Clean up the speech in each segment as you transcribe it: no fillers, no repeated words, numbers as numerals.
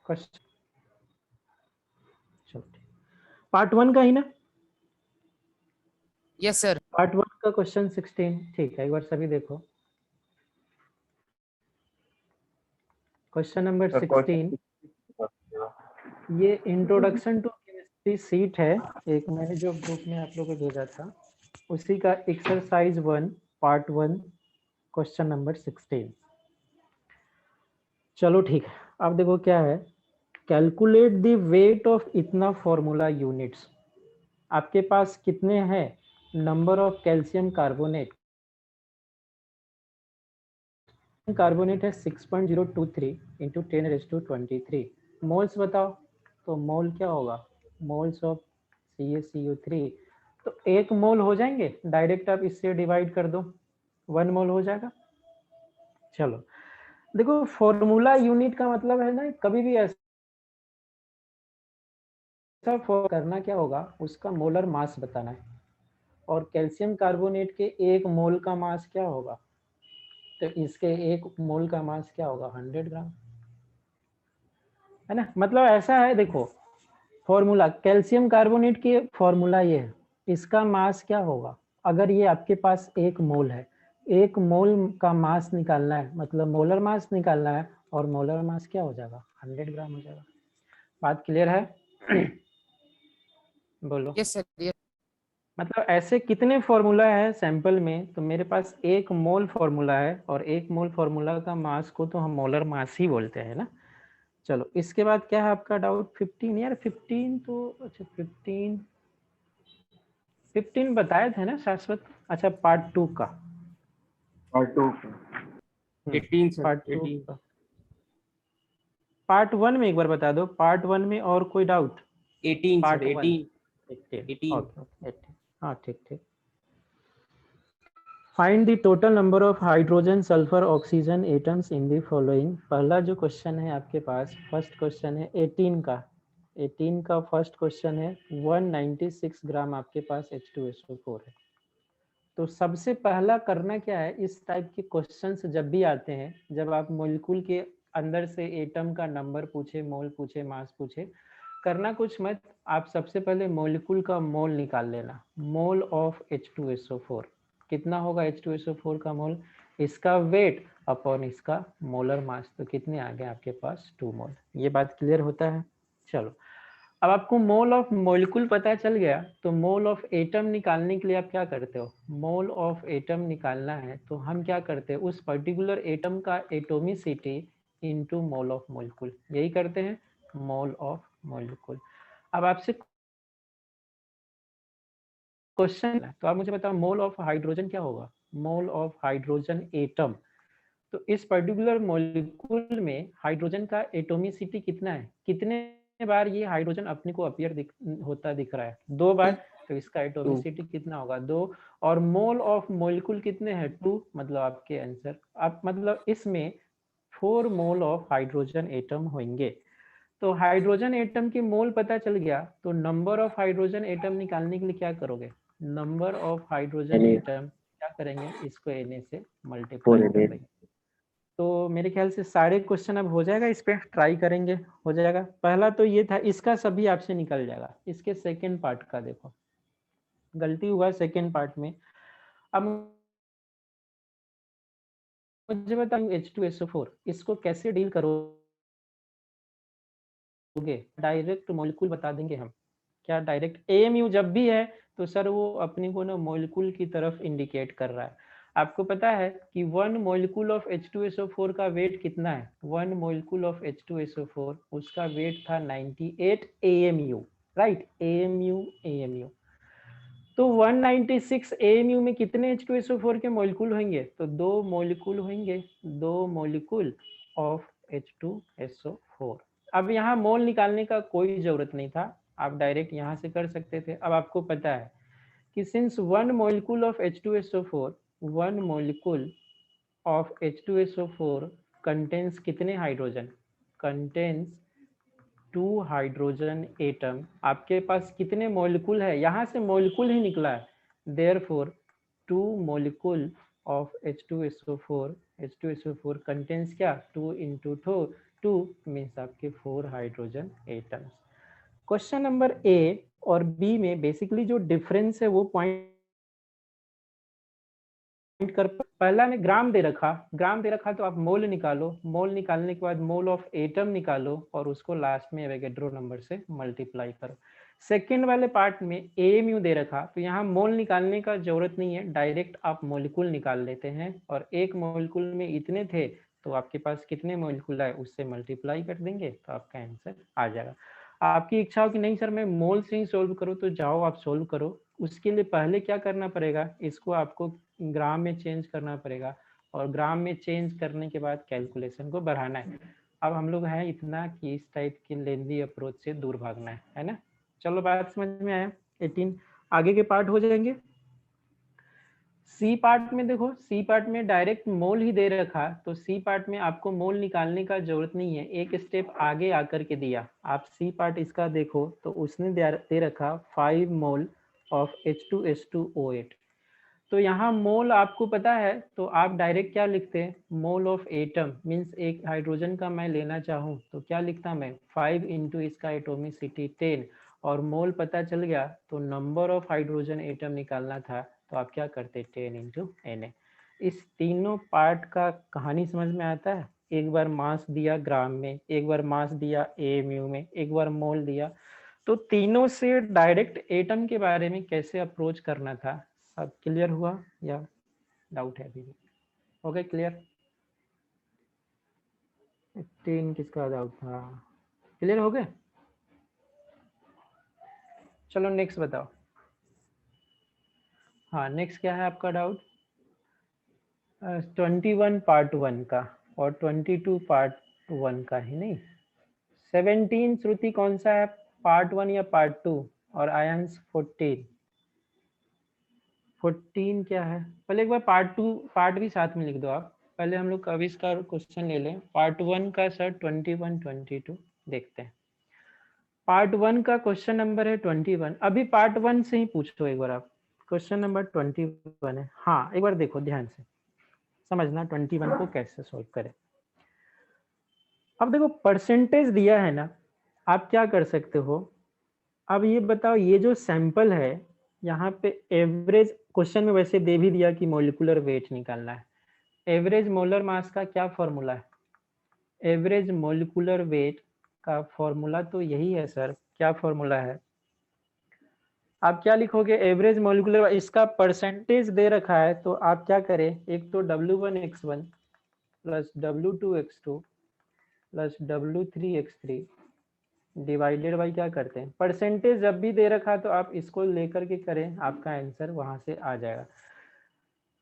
Question चलो part 1 का ही ना? Yes sir. पार्ट 1 का क्वेश्चन 16 ठीक है, एक बार सभी देखो क्वेश्चन नंबर 16। ये इंट्रोडक्शन टू केमिस्ट्री सीट है, एक मैंने जो ग्रुप में आप लोगों को भेजा था उसी का एक्सरसाइज 1 पार्ट 1 क्वेश्चन नंबर 16। चलो ठीक है, अब देखो क्या है, कैलकुलेट द वेट ऑफ इतना फॉर्मूला यूनिट्स। आपके पास कितने हैं number of calcium carbonate? Carbonate है 6.023 इंटू 10⁻23 मोल्स बताओ, तो मोल क्या होगा? मोल्स ऑफ CaCO3, तो 1 मोल हो जाएंगे, डायरेक्ट आप इससे डिवाइड कर दो 1 मोल हो जाएगा। चलो देखो फॉर्मूला यूनिट का मतलब है ना, कभी भी ऐसा करना क्या होगा, उसका मोलर मास बताना है, और कैल्शियम कार्बोनेट के 1 मोल का मास क्या होगा, तो इसके 1 मोल का मास क्या होगा 100 ग्राम, है ना। मतलब ऐसा है देखो, फॉर्मूला कैल्शियम कार्बोनेट की फॉर्मूला ये है, इसका मास क्या होगा, अगर ये आपके पास 1 मोल है, 1 मोल का मास निकालना है, मतलब मोलर मास निकालना है, और मोलर मास क्या हो जाएगा 100 ग्राम हो जाएगा। बात क्लियर है? बोलो। Yes sir. मतलब ऐसे कितने फॉर्मूला है सैंपल में, तो मेरे पास 1 मोल फॉर्मूला है, और 1 मोल फॉर्मूला का मास को तो हम मोलर मास ही बोलते हैं ना। चलो इसके बाद क्या है आपका डाउट? 15 यार 15 तो अच्छा 15 बताए थे ना शाश्वत। अच्छा पार्ट 2 का, पार्ट 2 18 सर, पार्ट 2 18 का। पार्ट 1 में एक बार बता दो, पार्ट 1 में और कोई doubt? 18 part sir, 1 18 okay okay 18 हाँ ठीक ठीक। Find the total number of hydrogen sulphur oxygen atoms in the following. पहला जो क्वेश्चन है आपके पास, फर्स्ट क्वेश्चन है 18 का, 18 का फर्स्ट क्वेश्चन है 196 ग्राम आपके पास H2SO4 है। तो सबसे पहला करना क्या है, इस टाइप के क्वेश्चंस जब भी आते हैं, जब आप मॉलिक्यूल के अंदर से एटम का नंबर पूछे, मोल पूछे, मास पूछे, करना कुछ मत, आप सबसे पहले मॉलिक्यूल का मोल निकाल लेना, मोल ऑफ H2SO4 कितना होगा, H2SO4 का मोल, इसका वेट अपॉन इसका मोलर मास, तो कितने आ गए आपके पास 2 मोल। ये बात क्लियर होता है। चलो अब आपको मोल ऑफ मॉलिक्यूल पता चल गया, तो मोल ऑफ एटम निकालने के लिए आप क्या करते हो, मोल ऑफ एटम निकालना है तो हम क्या करते हैं, उस पर्टिकुलर एटम का atomicity into mole of molecule, यही करते हैं, मोल ऑफ मॉलिक्यूल। अब आपसे क्वेश्चन है, तो आप मुझे बताओ मोल ऑफ हाइड्रोजन क्या होगा, मोल ऑफ हाइड्रोजन एटम, तो इस पर्टिकुलर मॉलिक्यूल में हाइड्रोजन का एटोमिसिटी कितना है, कितने बार ये हाइड्रोजन अपने को अपीयर होता दिख रहा है, 2 बार, तो इसका एटोमिसिटी कितना होगा 2, और मोल ऑफ मॉलिक्यूल कितने हैं 2, मतलब आपके आंसर आप मतलब इसमें 4 मोल ऑफ हाइड्रोजन एटम होंगे। तो हाइड्रोजन एटम की मोल पता चल गया, तो नंबर ऑफ हाइड्रोजन एटम निकालने के लिए क्या करोगे, नंबर ऑफ हाइड्रोजन एटम क्या करेंगे, इसको Na से मल्टीप्लाई कर देंगे। तो मेरे ख्याल से सारे क्वेश्चन अब हो जाएगा, इस पे ट्राई करेंगे, हो जाएगा। पहला तो ये था, इसका सभी आपसे निकल जाएगा। इसके सेकंड पार्ट का देखो, गलती हुआ सेकंड पार्ट में। अब मुझे बताओ H2SO4 इसको कैसे डील करोगे, डायरेक्ट मॉलिक्यूल बता देंगे हम, क्या डायरेक्ट AMU जब भी है तो सर वो अपने को ना मॉलिक्यूल की तरफ इंडिकेट कर रहा है। आपको पता है कि 1 मॉलिक्यूल ऑफ H2SO4 का वेट कितना है, 1 मॉलिक्यूल ऑफ H2SO4 उसका वेट था 98 AMU, राइट, AMU। तो 196 AMU में कितने H2SO4 के मॉलिक्यूल होंगे, तो 2 मॉलिक्यूल होंगे, 2 मॉलिक्यूल ऑफ H2SO4। अब यहाँ मोल निकालने का कोई जरूरत नहीं था, आप डायरेक्ट यहाँ से कर सकते थे। अब आपको पता है कि since 1 molecule of H2SO4, 1 molecule of H2SO4 contains कितने हाइड्रोजन, कंटेन्स 2 हाइड्रोजन एटम। आपके पास कितने मॉलिक्यूल है, यहाँ से मॉलिक्यूल ही निकला है, therefore 2 molecule of H2SO4 contains क्या 2 into 2 2 मीन्स आपके 4 hydrogen atoms. Question number A और बी में बेसिकली जो डिफरेंस है वो पॉइंट कर, पहला में ग्राम दे रखा तो आप मोल निकालो, मोल निकालने के बाद मोल ऑफ एटम निकालो और उसको लास्ट में एवोगैड्रो नंबर से मल्टीप्लाई करो। सेकेंड वाले पार्ट में एएमयू दे रखा तो यहाँ मोल निकालने का जरूरत नहीं है, डायरेक्ट आप मोलिकुल निकाल लेते हैं और एक मोलिकुल में इतने थे तो आपके पास कितने मोलिकुल है उससे मल्टीप्लाई कर देंगे तो आपका आंसर आ जाएगा। आपकी इच्छा हो कि नहीं सर मैं मोल से ही सोल्व करूँ तो जाओ आप सोल्व करो। उसके लिए पहले क्या करना पड़ेगा, इसको आपको ग्राम में चेंज करना पड़ेगा और ग्राम में चेंज करने के बाद कैलकुलेशन को बढ़ाना है। अब हम लोग हैं इतना कि इस टाइप की लेंदी अप्रोच से दूर भागना है ना। चलो बात समझ में आया। 18 आगे के पार्ट हो जाएंगे। सी पार्ट में देखो, सी पार्ट में डायरेक्ट मोल ही दे रखा तो सी पार्ट में आपको मोल निकालने का जरूरत नहीं है, एक स्टेप आगे आकर के दिया। आप सी पार्ट इसका देखो तो उसने दे रखा 5 मोल ऑफ H2SO8। तो यहाँ मोल आपको पता है तो आप डायरेक्ट क्या लिखते हैं, मोल ऑफ एटम मीन्स एक हाइड्रोजन का मैं लेना चाहूँ तो क्या लिखता मैं 5 इंटू इसका एटोमिसिटी 10 और मोल पता चल गया तो नंबर ऑफ हाइड्रोजन एटम निकालना था तो आप क्या करते 10 इंटू Na। इस तीनों पार्ट का कहानी समझ में आता है। एक बार मास दिया ग्राम में, एक बार मास दिया एएमयू में, एक बार मोल दिया, तो तीनों से डायरेक्ट एटम के बारे में कैसे अप्रोच करना था सब क्लियर हुआ या डाउट है अभी भी? Okay clear. 18 किसका डाउट था, क्लियर हो गए। चलो नेक्स्ट बताओ। हाँ नेक्स्ट क्या है आपका डाउट? 21 पार्ट 1 का और 22 पार्ट 1 का ही नहीं। 17 श्रुति कौन सा है, पार्ट 1 या पार्ट 2? और आयंस 14 क्या है? पहले एक बार पार्ट 2 पार्ट भी साथ में लिख दो आप। पहले हम लोग अभी इसका क्वेश्चन ले लें। पार्ट 1 का सर 21 22 देखते हैं। पार्ट 1 का क्वेश्चन नंबर है 21। अभी पार्ट 1 से ही पूछो एक बार आप। क्वेश्चन नंबर 21 है। हाँ एक बार देखो ध्यान से समझना 21 को कैसे सोल्व करें। अब देखो परसेंटेज दिया है ना, आप क्या कर सकते हो। अब ये बताओ ये जो सैंपल है यहाँ पे एवरेज क्वेश्चन में वैसे दे भी दिया कि मोलिकुलर वेट निकालना है। एवरेज मोलर मास का क्या फॉर्मूला है? एवरेज मोलिकुलर वेट का फॉर्मूला तो यही है सर। क्या फॉर्मूला है? आप क्या लिखोगे एवरेज मोलिकुलर, इसका परसेंटेज दे रखा है तो आप क्या करें, एक तो W1X1 plus W2X2 plus W3X3 divided by क्या करते हैं परसेंटेज। जब भी दे रखा तो आप इसको लेकर के करें, आपका आंसर वहां से आ जाएगा।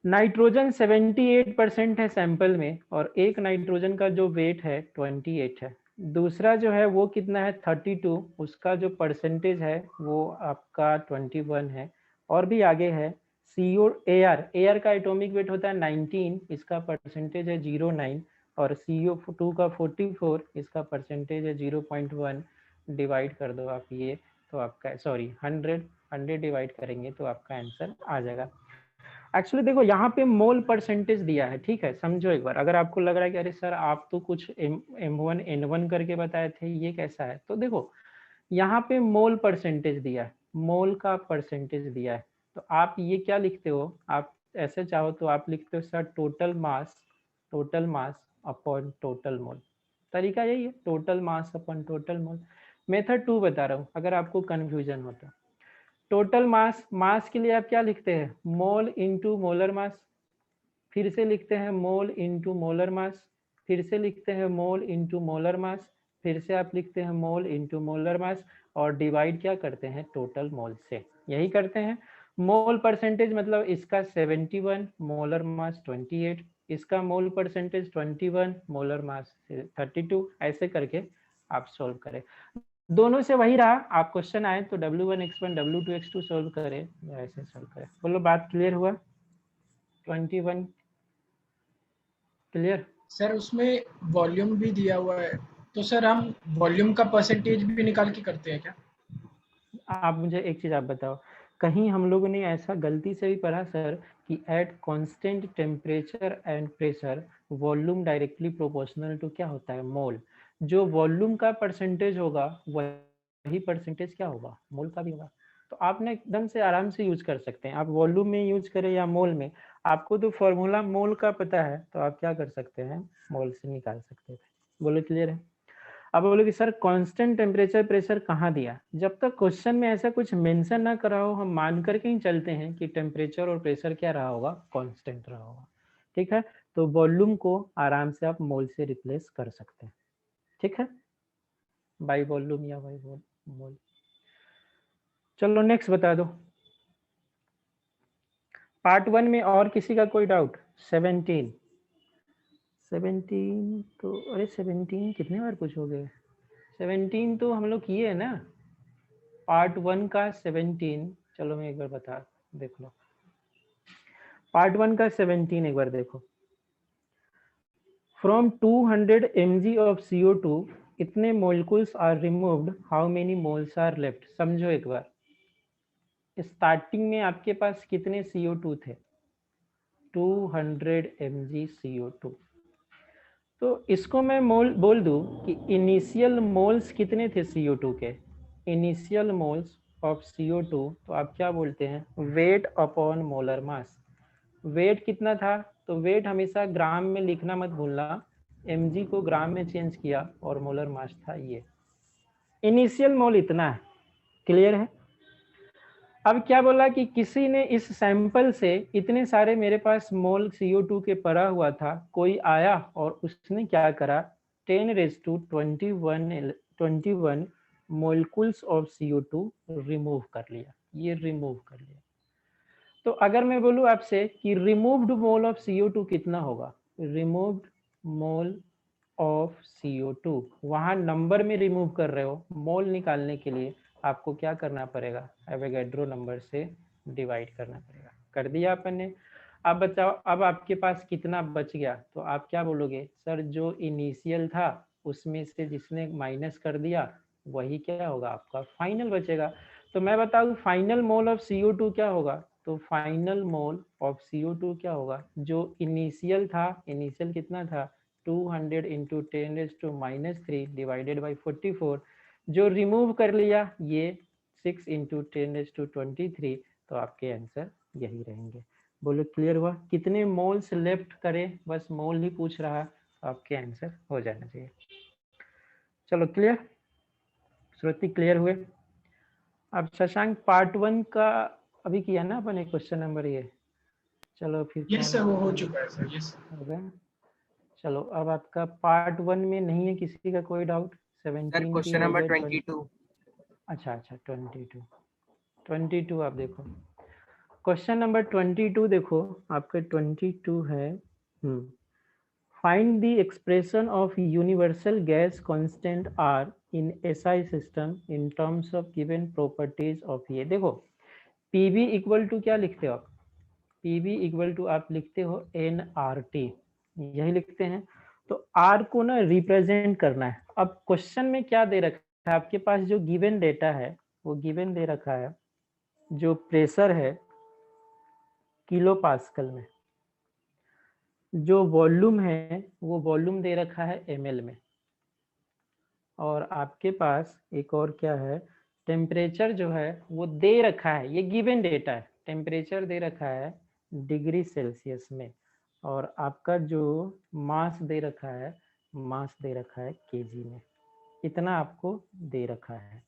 नाइट्रोजन 78% है सैंपल में और एक नाइट्रोजन का जो वेट है 28 है। दूसरा जो है वो कितना है 32, उसका जो परसेंटेज है वो आपका 21 है। और भी आगे है CO AR का एटॉमिक वेट होता है 19, इसका परसेंटेज है 09 और CO2 का 44, इसका परसेंटेज है 0.1। डिवाइड कर दो आप ये तो आपका सॉरी 100 डिवाइड करेंगे तो आपका आंसर आ जाएगा। एक्चुअली देखो यहाँ पे मोल परसेंटेज दिया है, ठीक है समझो एक बार। अगर आपको लग रहा है कि अरे सर आप तो कुछ M1 N1 करके बताए थे ये कैसा है, तो देखो यहाँ पे मोल परसेंटेज दिया है, मोल का परसेंटेज दिया है। तो आप ये क्या लिखते हो, आप ऐसे चाहो तो आप लिखते हो sir total mass upon total mole. तरीका यही है, total mass upon total mole. Method 2 बता रहा हूँ अगर आपको कंफ्यूजन हो तो। टोटल मास, मास के लिए आप क्या लिखते हैं मोल इंटू मोलर मास, फिर से लिखते हैं मोल इंटू मोलर मास, फिर से लिखते हैं मोल इंटू मोलर मास, फिर से आप लिखते हैं मोल इंटू मोलर मास और डिवाइड क्या करते हैं टोटल मोल से, यही करते हैं। मोल परसेंटेज मतलब इसका 71, मोलर मास 28, इसका मोल परसेंटेज 21, मोलर मास 32, ऐसे करके आप सोल्व करें। दोनों से वही रहा, आप क्वेश्चन आए तो W1X1 W2X2 सोल्व करें या ऐसे सोल्व करें। बोलो बात क्लियर हुआ? 21 क्लियर? सर उसमें वॉल्यूम भी दिया हुआ है तो सर हम वॉल्यूम का परसेंटेज भी निकाल के करते हैं क्या? आप मुझे एक चीज आप बताओ, कहीं हम लोगों ने ऐसा गलती से भी पढ़ा सर कि at constant temperature and pressure volume directly proportional to क्या होता है, मोल। जो वॉल्यूम का परसेंटेज होगा वही परसेंटेज क्या होगा, मोल का भी होगा। तो आपने एकदम से आराम से यूज कर सकते हैं, आप वॉल्यूम में यूज करें या मोल में। आपको तो फॉर्मूला मोल का पता है, तो आप क्या कर सकते हैं, मोल से निकाल सकते हैं। बोलो क्लियर है। अब बोलो कि सर कांस्टेंट टेम्परेचर प्रेशर कहाँ दिया। जब तक क्वेश्चन में ऐसा कुछ मेंशन ना करा हो, हम मान करके ही चलते हैं कि टेम्परेचर और प्रेशर क्या रहा होगा, कांस्टेंट रहा होगा। ठीक है, तो वॉल्यूम को आराम से आप मोल से रिप्लेस कर सकते हैं। ठीक है, बाई वॉल्यूम या बाई मोल। चलो नेक्स्ट बता दो। पार्ट 1 में और किसी का कोई डाउट। 17 तो अरे 17 कितने बार पूछोगे, 17 तो हम लोग किए है ना, पार्ट 1 का 17। चलो मैं एक बार बता, देख लो पार्ट 1 का 17 एक बार देखो। फ्रॉम 200 mg ऑफ CO2 इतने molecules are removed, how many moles are left. समझो एक बार, स्टार्टिंग में आपके पास कितने CO2 थे, 200 mg CO2। तो इसको मैं मोल बोल दूं कि इनिशियल मोल्स कितने थे CO2 के, इनिशियल मोल्स ऑफ CO2, तो आप क्या बोलते हैं, weight upon molar mass. Weight कितना था, तो वेट हमेशा ग्राम में लिखना मत भूलना, mg को ग्राम में चेंज किया और मोलर मास था ये। इनिशियल मोल इतना है, क्लियर है। अब क्या बोला कि किसी ने इस सैंपल से इतने सारे मेरे पास मोल CO2 के पड़ा हुआ था, कोई आया और उसने क्या करा, 10⁻21 मोलिक्यूल्स ऑफ CO2 रिमूव कर लिया, ये रिमूव कर लिया। तो अगर मैं बोलूं आपसे कि रिमूव्ड मोल ऑफ CO2 कितना होगा, रिमूव्ड मोल ऑफ CO2, वहां नंबर में रिमूव कर रहे हो, मोल निकालने के लिए आपको क्या करना पड़ेगा, एवोगैड्रो नंबर से डिवाइड करना पड़ेगा। कर दिया अपन ने। अब बताओ, अब आपके पास कितना बच गया, तो आप क्या बोलोगे, सर जो इनिशियल था उसमें से जिसने माइनस कर दिया वही क्या होगा, आपका फाइनल बचेगा। तो मैं बताऊं फाइनल मोल ऑफ CO2 क्या होगा, तो फाइनल मोल ऑफ CO2 क्या होगा, जो इनिशियल था, इनिशियल कितना था, 200 इंटू 10⁻³ डिवाइडेड बाई 44, जो रिमूव कर लिया ये 6 इंटू 10⁻23, तो आपके आंसर यही रहेंगे। बोलो क्लियर हुआ, कितने मोल्स लेफ्ट करें, बस मोल ही पूछ रहा है, तो आपके आंसर हो जाना चाहिए। चलो क्लियर, श्रुति क्लियर हुए। अब शशांक पार्ट 1 का अभी किया ना अपन, एक क्वेश्चन नंबर ये। चलो फिर यस सर, वो हो चुका है सर, यस सर। हो गया। चलो अब आपका पार्ट 1 में नहीं है किसी का कोई डाउट, सर 17 की क्वेश्चन हो नंबर गए, 22। अच्छा 22 आप देखो, क्वेश्चन नंबर 22 देखो, आपके 22 है, find the expression of universal gas constant R in SI system in terms of given properties of ये। देखो पीवी इक्वल टू क्या लिखते हो आप, पीवी इक्वल टू आप लिखते हो nRT, यही लिखते हैं। तो R को ना रिप्रेजेंट करना है। अब क्वेश्चन में क्या दे रखा है आपके पास, जो गिवन डेटा है वो गिवन दे रखा है, जो प्रेशर है किलो पास्कल में, जो वॉल्यूम है वो वॉल्यूम दे रखा है ml में, और आपके पास एक और क्या है, टेम्परेचर जो है वो दे रखा है, ये गिवन डेटा है, टेम्परेचर दे रखा है डिग्री सेल्सियस में, और आपका जो मास दे रखा है, मास दे रखा है केजी में। इतना आपको दे रखा है,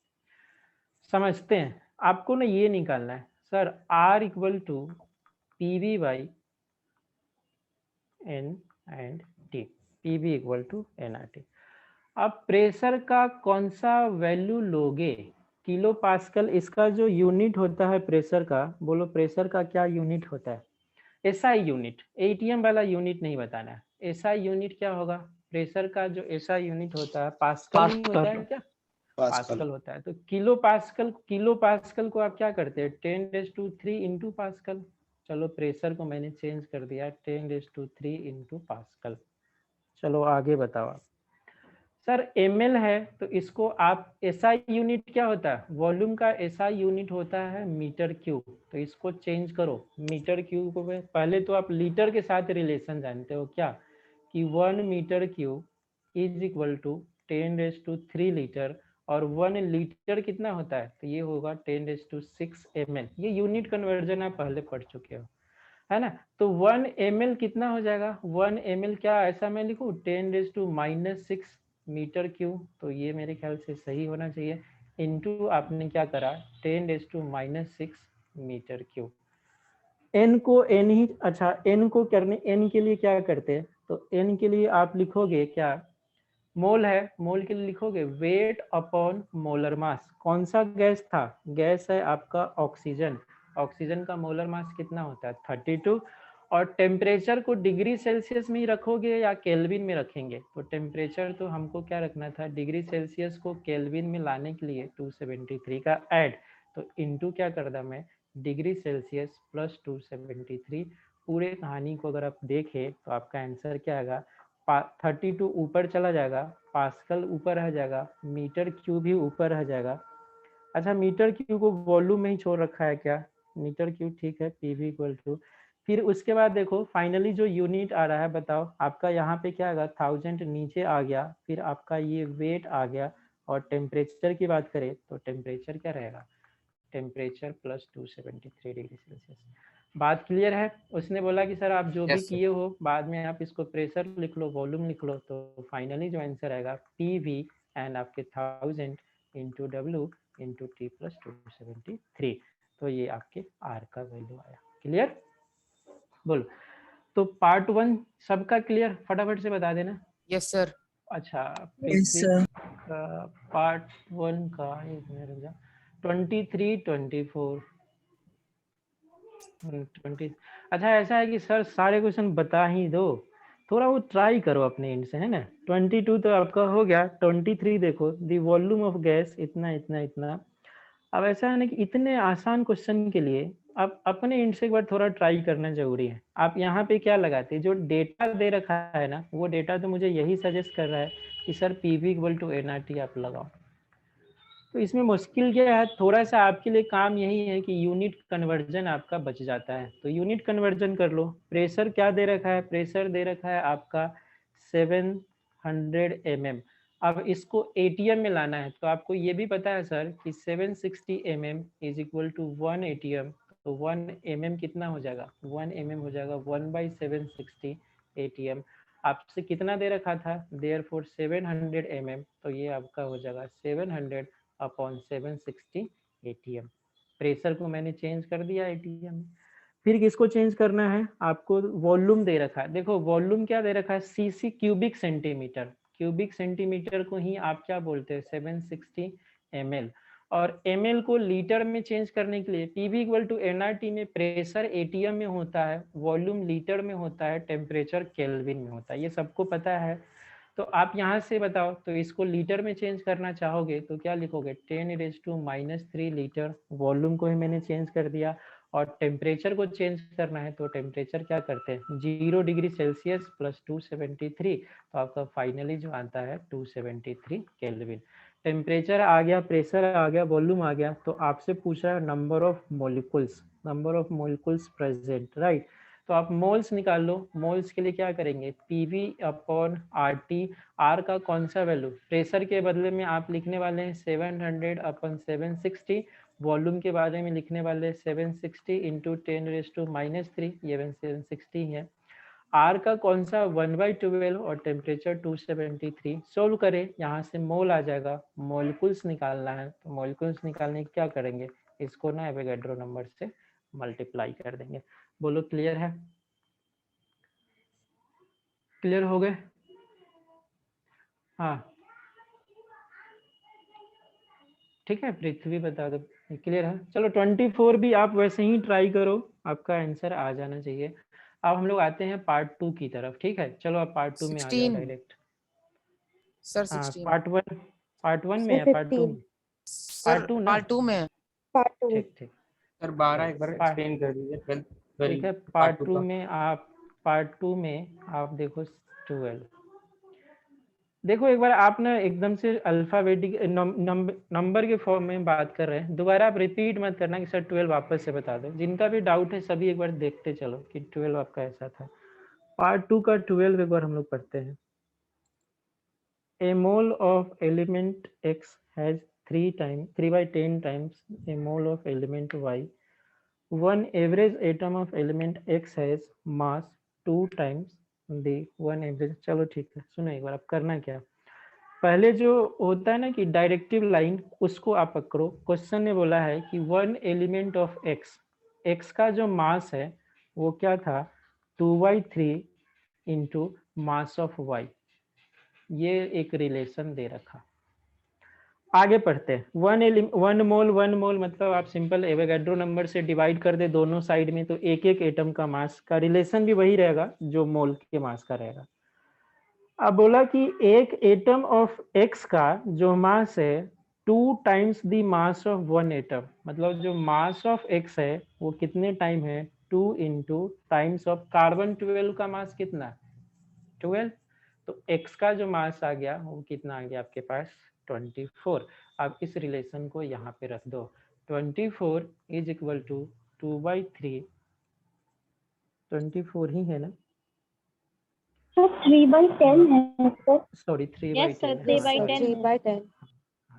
समझते हैं। आपको ना ये निकालना है sir, R equal to PV by N and T, PV equal to nRT। अब प्रेशर का कौन सा वैल्यू लोगे, किलो पास्कल इसका जो यूनिट होता है प्रेशर का, बोलो प्रेशर का क्या यूनिट होता है, एसआई यूनिट, एटीएम वाला यूनिट नहीं बताना है। एसआई यूनिट क्या होगा, प्रेशर का जो एसआई यूनिट होता है पास्कल नहीं होता है क्या, पास्कल होता है। तो किलो पास्कल को आप क्या करते हैं, 10⁻³ इंटू पास्कल। चलो प्रेशर को मैंने चेंज कर दिया 10⁻³ इंटू पास्कल। चलो आगे बताओ आप। सर ml है तो इसको आप एसआई यूनिट क्या होता है, वॉल्यूम का एसआई यूनिट होता है मीटर क्यूब, तो इसको चेंज करो मीटर क्यूब को। पहले तो आप लीटर के साथ रिलेशन जानते हो क्या, कि 1 metre cube is equal to 10⁻³ litre, और 1 लीटर कितना होता है, तो ये होगा 10⁻6 ml। ये यूनिट कन्वर्जन आप पहले पढ़ चुके हो, है ना। तो 1 ml कितना हो जाएगा, 1 ml क्या ऐसा मैं लिखूँ 10⁻⁻6 मीटर क्यूब, तो ये मेरे ख्याल से सही होना चाहिए, इनटू आपने क्या करा 10⁻6 मीटर क्यूब। n को n ही, अच्छा n को करने, n के लिए क्या करते हैं, तो n के लिए आप लिखोगे क्या, मोल है, मोल के लिए लिखोगे वेट अपॉन मोलर मास। कौन सा गैस था, गैस है आपका ऑक्सीजन, ऑक्सीजन का मोलर मास कितना होता है 32, और टेम्परेचर को डिग्री सेल्सियस में ही रखोगे या केल्विन में रखेंगे, तो टेम्परेचर तो हमको क्या रखना था, डिग्री सेल्सियस को केल्विन में लाने के लिए 273 का ऐड, तो इनटू क्या कर दा मैं डिग्री सेल्सियस प्लस 273। पूरे कहानी को अगर आप देखें तो आपका आंसर क्या आएगा, 32 ऊपर चला जाएगा, पास्कल ऊपर रह जाएगा, मीटर क्यूब भी ऊपर रह जाएगा। अच्छा मीटर क्यूब को वॉल्यूम में ही छोड़ रखा है क्या, मीटर क्यूब ठीक है, पीवी इक्वल टू, फिर उसके बाद देखो फाइनली जो यूनिट आ रहा है बताओ आपका, यहाँ पे क्या आएगा 1000 नीचे आ गया, फिर आपका ये वेट आ गया, और टेम्परेचर की बात करें तो टेम्परेचर क्या रहेगा, टेम्परेचर प्लस 273 डिग्री सेल्सियस। बात क्लियर है। उसने बोला कि सर आप जो भी Yes, sir. किए हो बाद में आप इसको प्रेशर लिख लो, वॉल्यूम लिख लो, तो फाइनली जो आंसर आएगा पीवी एंड आपके 1000 into W into T plus 273, तो ये आपके आर का वैल्यू आया। क्लियर, बोलो। तो पार्ट 1 सबका क्लियर, फटाफट से बता देना। Yes, sir. अच्छा Yes, पृथ्वी sir. का पार्ट 1 का 23 24 20। अच्छा ऐसा है कि सर सारे क्वेश्चन बता ही दो, थोड़ा वो ट्राई करो अपने एंड से, है ना। 22 तो आपका हो गया, 23 देखो दी वॉल्यूम ऑफ गैस इतना इतना इतना। अब ऐसा है ना कि इतने आसान क्वेश्चन के लिए आप अपने एंड से एक बार थोड़ा ट्राई करना जरूरी है। आप यहाँ पे क्या लगाते हैं, जो डेटा दे रखा है ना, वो डेटा तो मुझे यही सजेस्ट कर रहा है कि sir PV equal to nRT आप लगाओ। तो इसमें मुश्किल क्या है, थोड़ा सा आपके लिए काम यही है कि यूनिट कन्वर्जन आपका बच जाता है, तो यूनिट कन्वर्जन कर लो। प्रेशर क्या दे रखा है, प्रेशर दे रखा है आपका 700 mm। अब इसको एटीएम में लाना है, तो आपको ये भी पता है सर कि 760 mm is equal to 1 ATM, तो 1 mm कितना हो जाएगा, 1 mm हो जाएगा 1/760 एटीएम। आपसे कितना दे रखा था, देयरफॉर 700 mm, तो ये आपका हो जाएगा 700 अपॉन 760 एटीएम। प्रेशर को मैंने चेंज कर दिया एटीएम में। फिर किसको चेंज करना है, आपको वॉल्यूम दे रखा है, देखो वॉल्यूम क्या दे रखा है, CC cubic centimetre, cubic centimetre को ही आप क्या बोलते हैं 760 ml, और ml को लीटर में चेंज करने के लिए पीवी इक्वल टू एनआरटी में प्रेशर एटीएम में होता है, वॉल्यूम लीटर में होता है, टेम्परेचर केल्विन में होता है, ये सबको पता है। तो आप यहाँ से बताओ, तो इसको लीटर में चेंज करना चाहोगे तो क्या लिखोगे 10⁻³ लीटर, वॉल्यूम को ही मैंने चेंज कर दिया, और टेम्परेचर को चेंज करना है तो टेम्परेचर क्या करते हैं 0 डिग्री सेल्सियस प्लस 273, तो आपका फाइनली जो आता है 273 केल्विन। टेम्परेचर आ गया, प्रेशर आ गया, वॉल्यूम आ गया, तो आपसे पूछ रहा है number of molecules, number of molecules present, right. तो आप मोल्स निकाल लो, मोल्स के लिए क्या करेंगे PV upon R T, R का कौन सा वैल्यू, प्रेशर के बदले में आप लिखने वाले हैं 700 अपॉन 760, वॉल्यूम के बारे में लिखने वाले 760 इंटू 10⁻⁻3, ये 760 है। आर का कौन सा 1/12 और टेम्परेचर 273, सोल्व करें, यहाँ से मोल आ जाएगा, मॉलिक्यूल्स निकालना है, तो मॉलिक्यूल्स निकालने क्या करेंगे, इसको ना एवोगैड्रो नंबर से मल्टीप्लाई कर देंगे। बोलो क्लियर है, क्लियर हो गए, हाँ ठीक है, पृथ्वी बता दो क्लियर है। चलो 24 भी आप वैसे ही ट्राई करो, आपका आंसर आ जाना चाहिए। अब हम लोग आते हैं पार्ट 2 की तरफ, ठीक है, चलो आप पार्ट 2 में आ जाओ 16. डायरेक्ट। Sir, हाँ 16. पार्ट 1 में Sir, या पार्ट 2 में, 15. Sir, पार्ट 2 ना, part 2 में. Part 2. ठीक ठीक सर 12 एक बार पा- एक्सप्लेन कर दीजिए 12 ठीक है, पार्ट पार्ट 2 2 का। में आप देखो 12, देखो एक बार आप ना एकदम से अल्फाबेटिक नंबर के फॉर्म में बात कर रहे हैं, दोबारा आप रिपीट मत करना कि सर 12 वापस से बता दो, जिनका भी डाउट है सभी एक बार देखते चलो कि 12 आपका ऐसा था। पार्ट 2 का 12 एक बार हम लोग पढ़ते हैं। A mole of element X has 3/10 times a mole of element Y. One average atom of element X has mass 2 times the one average। चलो ठीक है, सुनो एक बार। अब करना क्या, पहले जो होता है ना कि डायरेक्टिव लाइन, उसको आप पकड़ो। क्वेश्चन ने बोला है कि one element of x, x का जो मास है वो क्या था, 2/3 इंटू मास ऑफ वाई। ये एक रिलेशन दे रखा। आगे पढ़ते हैं। वन मोल मतलब आप सिंपल एवोगैड्रो नंबर से डिवाइड कर दे दोनों साइड में, तो एक एक एटम का मास का रिलेशन भी वही रहेगा जो मोल के मास का रहेगा। अब बोला कि एक एटम ऑफ एक्स का जो मास है 2 times the mass of one atom, मतलब जो मास ऑफ एक्स है वो कितने टाइम है, 2 इंटू टाइम्स ऑफ कार्बन 12 का मास कितना, 12। तो एक्स का जो मास आ गया वो कितना आ गया आपके पास, 24। अब इस रिलेशन को यहाँ पे रख दो, 24 इज इक्वल टू 2/3, 24 ही है ना, सर 3/10 है सर। सॉरी 3/10 है, 3/10 है। 3/10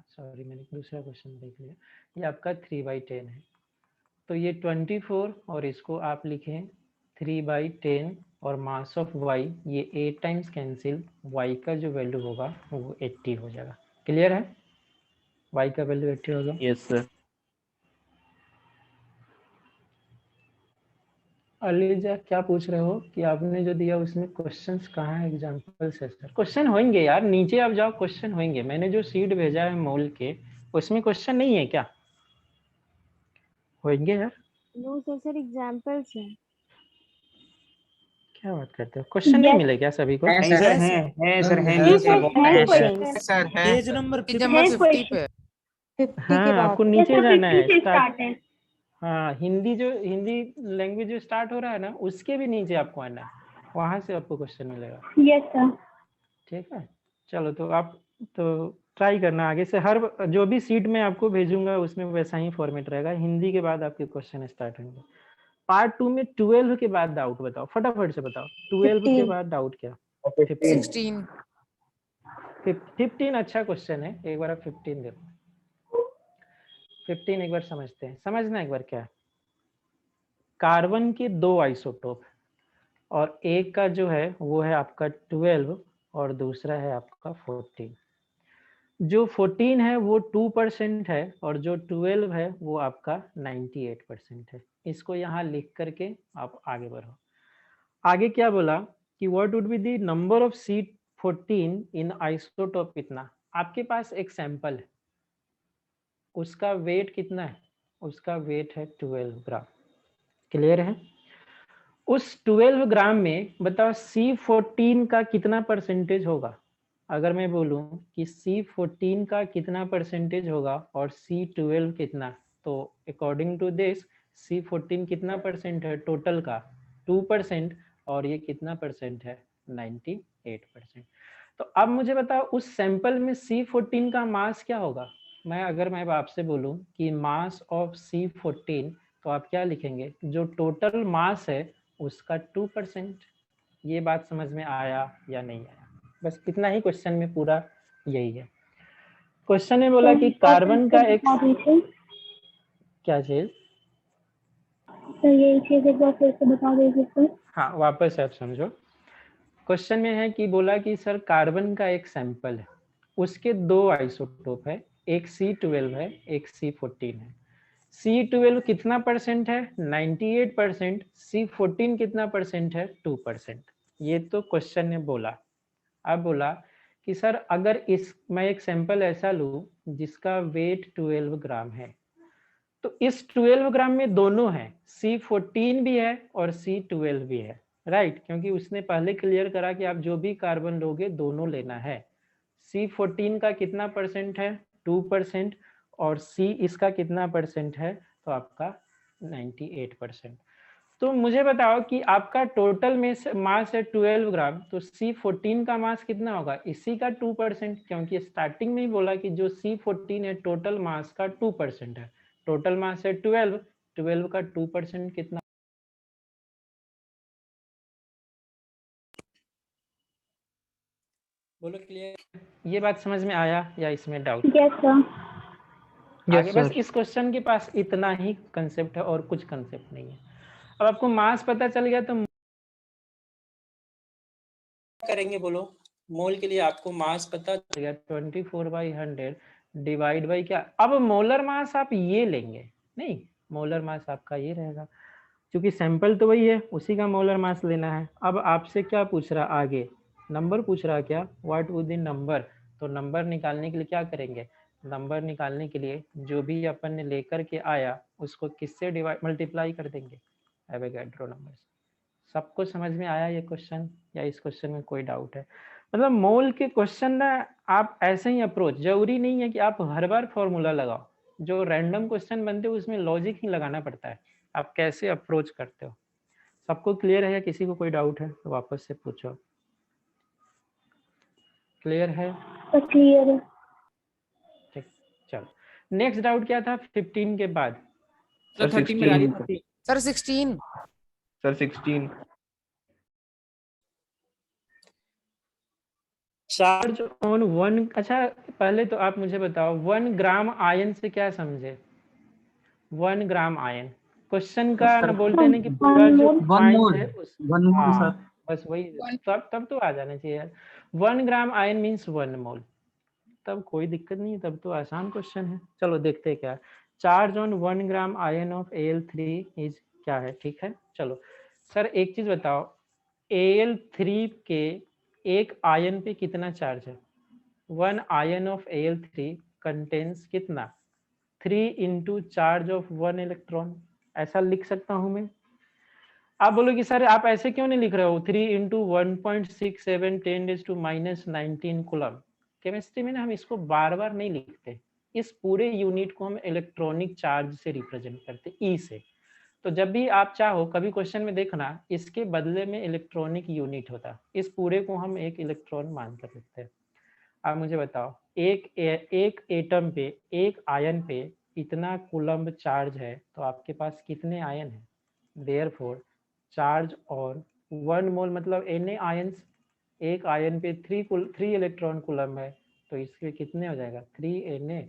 सॉरी मैंने दूसरा क्वेश्चन देख लिया। ये आपका 3/10 है, तो ये 24 और इसको आप लिखें 3/10 और मास ऑफ y, ये 8 टाइम्स कैंसिल, y का जो वैल्यू होगा वो 80 हो जाएगा। क्लियर है, y का वैल्यू 80 होगा। Yes sir. अलीजा क्या पूछ रहे हो कि आपने जो दिया उसमें क्वेश्चंस कहाँ है, एग्जांपल से सर। क्वेश्चन होंगे यार, नीचे आप जाओ, क्वेश्चन होंगे। मैंने जो सीट भेजा है मोल के, उसमें क्वेश्चन नहीं है क्या, होंगे यार। नो सर एग्जांपल्स है। क्या बात करते हो, क्वेश्चन नहीं मिले क्या सभी को? नहीं सर, है सर, है है नीचे सर, बॉक्स है में क्वेश्चन। है। सर है page sir. Number page 50 number है 50 क्वेश्चन। पे 50 हाँ के बाद आपको यस नीचे सर, जाना 50 है, से स्टार्ट। स्टार्ट है। हाँ हिंदी लैंग्वेज जो स्टार्ट हो रहा है ना, उसके भी नीचे आपको आना है, वहां से आपको क्वेश्चन मिलेगा। Yes sir. ठीक है, चलो तो आप तो ट्राई करना आगे से, हर जो भी सीट में आपको भेजूंगा उसमें वैसा ही फॉर्मेट रहेगा। हिंदी के बाद आपके क्वेश्चन स्टार्ट होंगे। पार्ट 2 में 12 के बाद डाउट बताओ, फटाफट से बताओ, 12 के 15 बाद डाउट क्या, 15। 16 15 अच्छा क्वेश्चन है, एक बार आप 15 देखो। 15 एक बार समझते हैं, समझना एक बार क्या है। कार्बन के 2 आइसोटोप, और एक का जो है वो है आपका 12 और दूसरा है आपका 14। जो 14 है वो 2% है और जो 12 है वो आपका 98% है। इसको यहाँ लिख करके आप आगे बढ़ो। आगे क्या बोला कि what would be the number of C14 in isotope इतना। आपके पास एक सैंपल है, उसका वेट कितना है, उसका वेट है 12 ग्राम। क्लियर है, उस 12 ग्राम में बताओ C14 का कितना परसेंटेज होगा। अगर मैं बोलूं कि C14 का कितना परसेंटेज होगा और C12 कितना, तो अकॉर्डिंग टू दिस C14 कितना परसेंट है टोटल का, 2%, और ये कितना परसेंट है, 98%। तो अब मुझे बताओ उस सैंपल में C14 का मास क्या होगा। अगर मैं आपसे बोलूं कि मास ऑफ C14, तो आप क्या लिखेंगे, जो टोटल मास है उसका 2%। ये बात समझ में आया या नहीं आया, बस इतना ही क्वेश्चन में पूरा यही है। क्वेश्चन ने बोला कि कार्बन का एक, बता दीजिए क्या चीज, सर, ये चीज एक बार फिर से बता दीजिए सर। हाँ वापस आप समझो। क्वेश्चन में है कि बोला कि सर कार्बन का एक सैंपल है, उसके 2 आइसोटोप है, एक C12 है एक C14 है। C12 कितना परसेंट है, 98%। C14 कितना परसेंट है, 2%। ये तो क्वेश्चन ने बोला। अब बोला कि सर अगर मैं एक सैंपल ऐसा लूं जिसका वेट 12 ग्राम है, तो इस 12 ग्राम में दोनों है, C14 भी है और C12 भी है, राइट। क्योंकि उसने पहले क्लियर करा कि आप जो भी कार्बन लोगे दोनों लेना है। C14 का कितना परसेंट है, 2%, और C इसका कितना परसेंट है, तो आपका 98%। तो मुझे बताओ कि आपका टोटल में मास है 12 ग्राम, तो C14 का मास कितना होगा, इसी का 2%, क्योंकि स्टार्टिंग में ही बोला कि जो C14 है टोटल मास का 2% है। टोटल मास है 12, 12 का 2% कितना बोलो क्लियर, ये बात समझ में आया या इसमें डाउट? Yes sir. आगे बस इस क्वेश्चन के पास इतना ही कंसेप्ट है और कुछ कंसेप्ट नहीं है। अब आपको मास पता चल गया तो करेंगे, बोलो। मोल के लिए आपको मास पता चल गया 24/100 डिवाइड बाई क्या, अब मोलर मास आप ये लेंगे, नहीं मोलर मास आपका ये रहेगा, क्योंकि सैंपल तो वही है, उसी का मोलर मास लेना है। अब आपसे क्या पूछ रहा आगे, नंबर पूछ रहा क्या, व्हाट वुड द नंबर, तो नंबर निकालने के लिए क्या करेंगे, नंबर निकालने के लिए जो भी अपन ने लेकर के आया उसको किससे डिवाइड मल्टीप्लाई कर देंगे, एवोगैड्रो नंबर से। सबको समझ में आया ये क्वेश्चन या इस क्वेश्चन में कोई डाउट है? मतलब मोल के क्वेश्चन ना आप ऐसे ही अप्रोच, जरूरी नहीं है कि आप हर बार फॉर्मूला लगाओ, जो रैंडम क्वेश्चन बनते हो उसमें लॉजिक ही लगाना पड़ता है, आप कैसे अप्रोच करते हो। सबको क्लियर है या किसी को कोई डाउट है तो वापस से पूछो। क्लियर है? क्लियर है। ठीक, चलो नेक्स्ट डाउट क्या था 15 के बाद? सर 13 में डालिए 13। सर 16। सर 16। चार्ज ऑन 1, अच्छा पहले तो आप मुझे बताओ 1 ग्राम आयन से क्या समझे, 1 ग्राम आयन क्वेश्चन का ना बोलते नहीं कि पूरा जो पॉइंट है उस, हाँ बस वही, तब तो आ जाना चाहिए यार। 1 ग्राम आयन मीन्स 1 मोल, तब कोई दिक्कत नहीं है, तब तो आसान क्वेश्चन है। चलो देखते हैं क्या, charge on 1 gram ion of Al3 is क्या है, ठीक है। चलो सर एक चीज बताओ, Al3 के एक आयन पे कितना चार्ज है, 1 आयन ऑफ Al3 कंटेन्स कितना, 3 इंटू चार्ज ऑफ 1 इलेक्ट्रॉन, ऐसा लिख सकता हूं मैं। आप बोलोगे सर आप ऐसे क्यों नहीं लिख रहे हो, 3 इंटू 1.67 10⁻⁹ कूलम। केमिस्ट्री में ना हम इसको बार बार नहीं लिखते, इस पूरे यूनिट को हम इलेक्ट्रॉनिक चार्ज से रिप्रेजेंट करते, ई से। तो जब भी आप चाहो कभी क्वेश्चन में देखना, इसके बदले में इलेक्ट्रॉनिक यूनिट होता, इस पूरे को हम एक इलेक्ट्रॉन मान कर लिखते हैं। आप मुझे बताओ एक एटम पे, एक आयन पे इतना कूलम्ब चार्ज है, तो आपके पास कितने आयन है, देयरफॉर चार्ज और 1 मोल मतलब Na आयंस, एक आयन पे 3 इलेक्ट्रॉन कूलम्ब है, तो इसके कितने हो जाएगा 3Na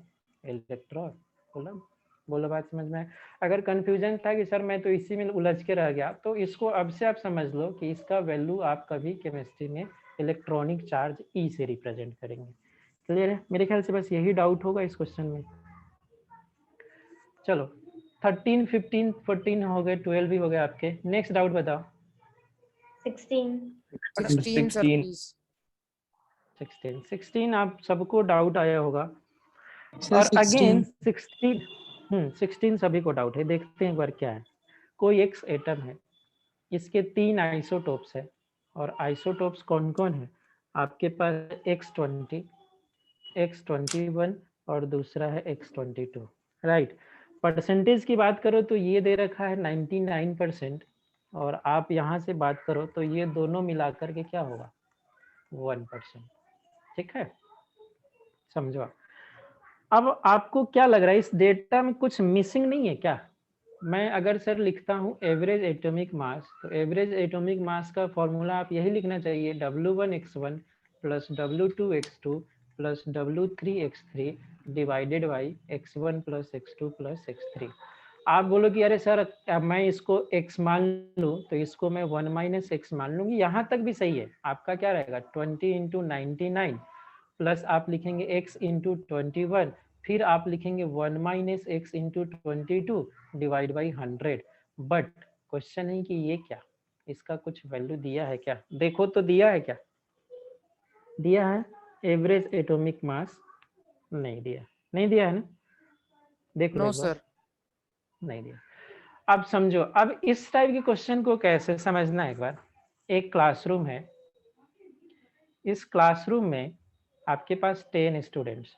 इलेक्ट्रॉन कूलम्ब। बोलो बात समझ में? अगर कंफ्यूजन था कि सर मैं तो इसी में उलझ के रह गया, तो इसको अब से आप समझ लो कि इसका वैल्यू आप कभी केमिस्ट्री में इलेक्ट्रॉनिक चार्ज ई से रिप्रेजेंट करेंगे। क्लियर है? मेरे ख्याल से बस यही डाउट होगा इस क्वेश्चन में। चलो 13, 15, 14 हो गए, 12 भी हो गए आपके। नेक्स्ट डाउट बताओ। 16 सर प्लीज। 16 आप सबको डाउट आया होगा। सर और 16। अगेन 16 सभी को डाउट है। देखते हैं एक बार क्या है। कोई एक एटम है, इसके 3 आइसोटोप्स है, और आइसोटोप्स कौन कौन है आपके पास, X20, X21 और दूसरा है X22, राइट। परसेंटेज की बात करो तो ये दे रखा है 99%, और आप यहाँ से बात करो तो ये दोनों मिलाकर के क्या होगा 1%, ठीक है, समझो। अब आपको क्या लग रहा है इस डेटा में कुछ मिसिंग नहीं है क्या? मैं अगर सर लिखता हूँ एवरेज एटॉमिक मास, तो एवरेज एटॉमिक मास का फॉर्मूला आप यही लिखना चाहिए, W1x1 plus W2x2 plus W3x3 divided by x1 plus x2 plus x3। आप बोलो कि अरे सर अब मैं इसको x मान लूँ तो इसको मैं 1 माइनस एक्स मान लूंगी, यहाँ तक भी सही है। आपका क्या रहेगा 20 इंटू 99 प्लस आप लिखेंगे x इंटू 21, फिर आप लिखेंगे 1 minus x into 22 divide by 100। But question है कि ये क्या, इसका कुछ वैल्यू दिया है क्या? देखो तो दिया है क्या? दिया है एवरेज एटॉमिक मास? नहीं दिया, नहीं दिया है ना, देख लो नो एक बार। सर। नहीं दिया। अब समझो, अब इस टाइप के क्वेश्चन को कैसे समझना है एक बार। एक क्लासरूम है, इस क्लासरूम में आपके पास 10 स्टूडेंट्स,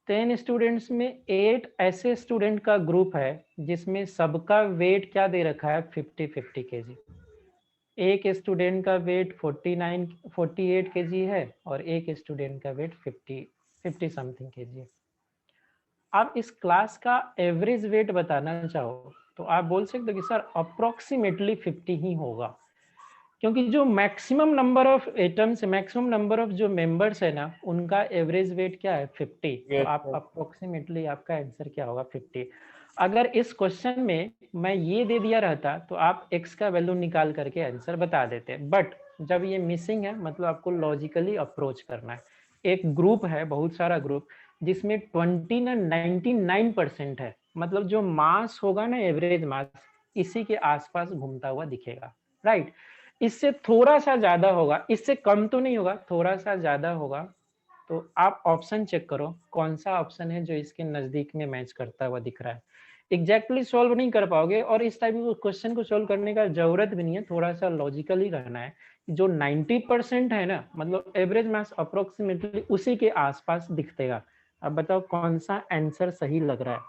10 स्टूडेंट्स में 8 ऐसे स्टूडेंट का ग्रुप है जिसमें सबका वेट क्या दे रखा है 50-50 केजी। एक स्टूडेंट का वेट 48 केजी है और एक स्टूडेंट का वेट 50 समथिंग केजी है। आप इस क्लास का एवरेज वेट बताना चाहो तो आप बोल सकते हो कि सर अप्रोक्सीमेटली 50 ही होगा, क्योंकि जो maximum number of atoms, maximum number of जो मेंबर्स है ना, उनका एवरेज वेट क्या है 50। तो आप अप्रोक्सीमेटली आपका आंसर क्या होगा 50। अगर इस क्वेश्चन में मैं ये दे दिया रहता तो आप x का वैल्यू निकाल करके आंसर बता देते, बट जब ये मिसिंग है मतलब आपको लॉजिकली अप्रोच करना है। एक ग्रुप है, बहुत सारा ग्रुप, जिसमें 20 ना 99% है, मतलब जो मास होगा ना, एवरेज मास इसी के आसपास घूमता हुआ दिखेगा, राइट। इससे थोड़ा सा ज्यादा होगा, इससे कम तो नहीं होगा, थोड़ा सा ज्यादा होगा। तो आप ऑप्शन चेक करो कौन सा ऑप्शन है जो इसके नजदीक में मैच करता हुआ दिख रहा है। एग्जैक्टली सॉल्व नहीं कर पाओगे, और इस टाइप के क्वेश्चन को सॉल्व करने का जरूरत भी नहीं है, थोड़ा सा लॉजिकली रहना है। जो 90% है ना, मतलब एवरेज मास अप्रोक्सीमेटली उसी के आसपास दिखेगा। अब बताओ कौन सा आंसर सही लग रहा है।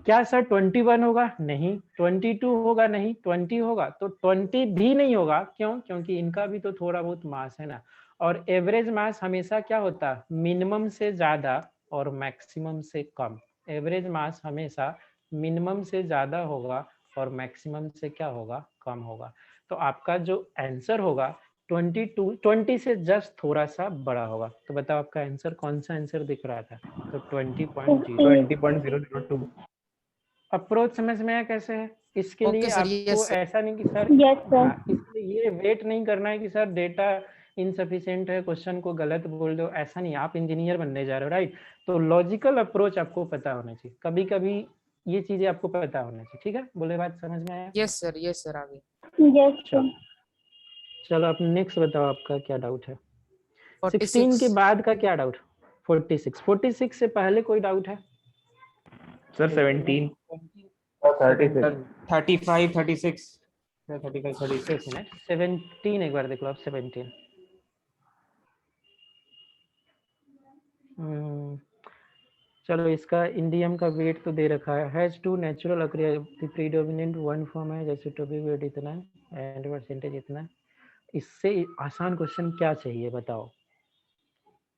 क्या सर 21 होगा? नहीं। 22 होगा? नहीं। 20 होगा? तो 20 भी नहीं होगा। क्यों? क्योंकि इनका भी तो थोड़ा बहुत मास है ना, और एवरेज मास हमेशा क्या होता है, मिनिमम से ज्यादा और मैक्सिमम से कम। एवरेज मास हमेशा मिनिमम से ज्यादा होगा और मैक्सिमम से क्या होगा, कम होगा। तो आपका जो आंसर होगा 20 से जस्ट थोड़ा सा बड़ा होगा। तो बताओ आपका आंसर कौन सा आंसर दिख रहा था? तो 20.0। 20.002। अप्रोच समझ में आया कैसे है? इसके लिए ओके सर, आपको यस सर। ऐसा नहीं कि सर, यस सर। हाँ, इसलिए ये वेट नहीं करना है कि सर डेटा इनसफिशिएंट है, क्वेश्चन को गलत बोल दो, ऐसा नहीं। आप इंजीनियर बनने जा रहे हो, राइट। तो लॉजिकल अप्रोच आपको पता होना चाहिए, कभी कभी ये चीजें आपको पता होना चाहिए, ठीक है। बोले बात समझ में आया? यस सर, आगे। Yes sir. चलो चलो, आप नेक्स्ट बताओ आपका क्या डाउट है। 16 के 46। बाद का क्या डाउट? 46 से पहले कोई डाउट है? सर 17 36। 35 36। 35 36 है ना। 17 एक बार देख लो आप, 17। चलो, इसका इंडियम का वेट तो दे रखा है। Has two natural predominant one form है, जैसे टॉपिक वेट इतना एंड परसेंटेज इतना। इससे आसान क्वेश्चन क्या चाहिए बताओ।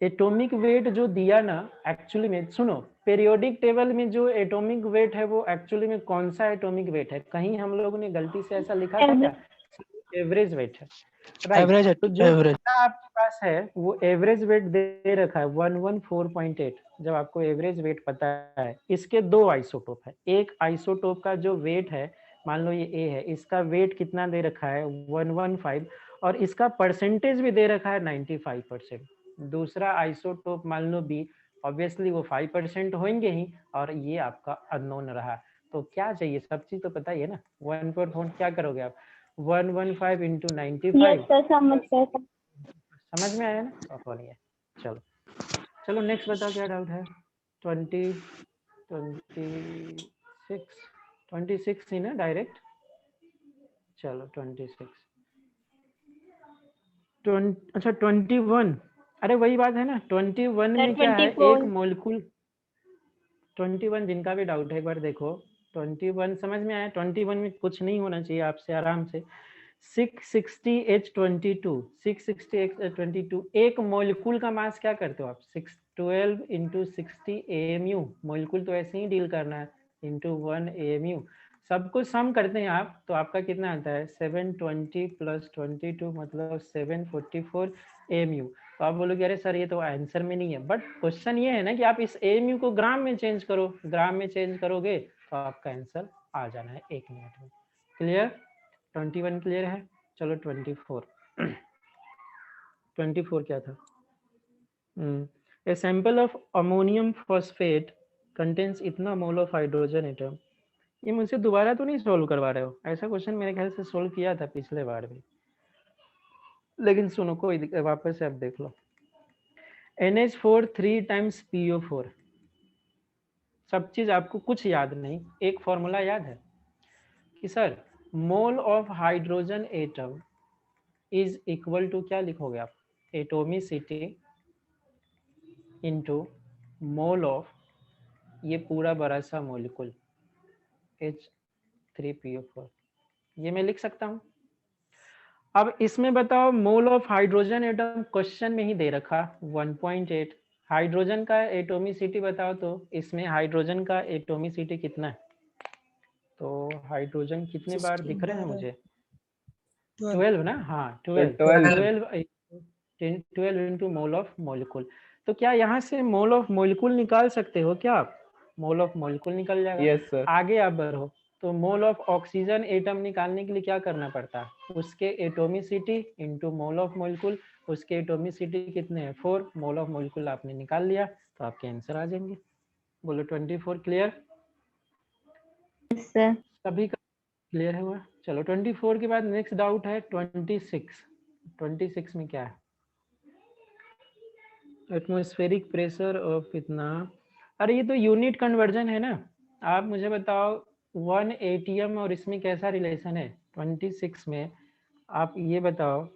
एटॉमिक वेट जो दिया ना, एक्चुअली में सुनो, पीरियोडिक टेबल में जो एटॉमिक वेट है वो एक्चुअली में कौन सा एटॉमिक वेट है? कहीं हम लोगों ने गलती से ऐसा लिखा था क्या? एवरेज वेट है, राइट। एवरेज तो जो एवरेज डेटा आपके पास है वो एवरेज वेट दे रखा है 114.8। जब आपको एवरेज वेट पता है, इसके दो आइसोटोप है। एक आइसोटोप का जो वेट है, मान लो ये ए है, इसका वेट कितना दे रखा है 115, और इसका परसेंटेज भी दे रखा है 95%। दूसरा आइसोटोप मान लो बी, ऑब्वियसली वो 5% होंगे ही, और ये आपका अननोन रहा। तो क्या चाहिए, सब चीज तो पता ही है ना। 1/4 क्या करोगे आप? 115 इंटू 95। यस सर, समझ गए सर। समझ में आया ना? तो नहीं है। चलो चलो, नेक्स्ट बताओ क्या डाउट है। 26 26 ही ना डायरेक्ट। चलो 26 अच्छा 21। अरे वही बात है ना, 21 में क्या है, 24। एक मोलिकुल। 21 जिनका भी डाउट है एक बार देखो। 21 समझ में आया? 21 में कुछ नहीं होना चाहिए आपसे, आराम से 660H22 660H22 एक मोलिकुल का मास क्या करते हो आप? 612 इंटू 60 AMU। मोलिकुल तो ऐसे ही डील करना है, इंटू 1 AMU। सबको सम करते हैं आप, तो आपका कितना आता है? 720 प्लस 22 मतलब 744 AMU। तो आप बोलोगे अरे सर ये तो आंसर में नहीं है, बट क्वेश्चन ये है ना कि आप इस AMU को ग्राम में चेंज करो। ग्राम में चेंज करोगे तो आपका आंसर आ जाना है 1 मिनट में। क्लियर? 21 क्लियर है? चलो 24 24 क्या था? A sample of ammonium phosphate contains इतना मोल ऑफ हाइड्रोजन एटम। ये मुझसे दोबारा तो नहीं सोल्व करवा रहे हो? ऐसा क्वेश्चन मेरे ख्याल से सोल्व किया था पिछले बार भी, लेकिन सुनो कोई वापस से आप देख लो। NH4 3 times PO4। सब चीज आपको कुछ याद नहीं, एक फॉर्मूला याद है कि sir mole of hydrogen atom is equal to, क्या लिखोगे आप? एटोमिसिटी इंटू मोल ऑफ ये पूरा बड़ा सा मोलिकुल H3PO4। ये मैं लिख सकता हूं। अब इसमें बताओ मोल ऑफ हाइड्रोजन एटम क्वेश्चन में ही दे रखा 1.8। हाइड्रोजन का एटोमिसिटी बताओ, तो इसमें हाइड्रोजन का एटोमिसिटी कितना है? तो हाइड्रोजन कितने बार दिख रहे हैं मुझे? 12 ना, हाँ 12 into मोल ऑफ मोलिकुल। तो क्या यहाँ से मोल ऑफ मोलिकुल निकाल सकते हो क्या आप? मोल ऑफ मोलिकुल निकल जाएगा। Yes, sir. आगे आप बढ़ो तो मोल ऑफ ऑक्सीजन एटम निकालने के लिए क्या करना पड़ता है? उसके atomicity into mole of molecule. उसके एटोमिसिटी कितने हैं? 4। मोल ऑफ मोलिकुल आपने निकाल लिया तो आपके आंसर आ जाएंगे। बोलो 24 क्लियर? Yes sir. सभी का क्लियर हुआ? चलो 24 के बाद नेक्स्ट डाउट है 26। 26 में क्या है? एटमॉस्फेरिक प्रेशर ऑफ इतना, अरे ये तो यूनिट कन्वर्जन है ना। आप मुझे बताओ 1 ATM और इसमें कैसा रिलेशन है? 26 में आप ये बताओ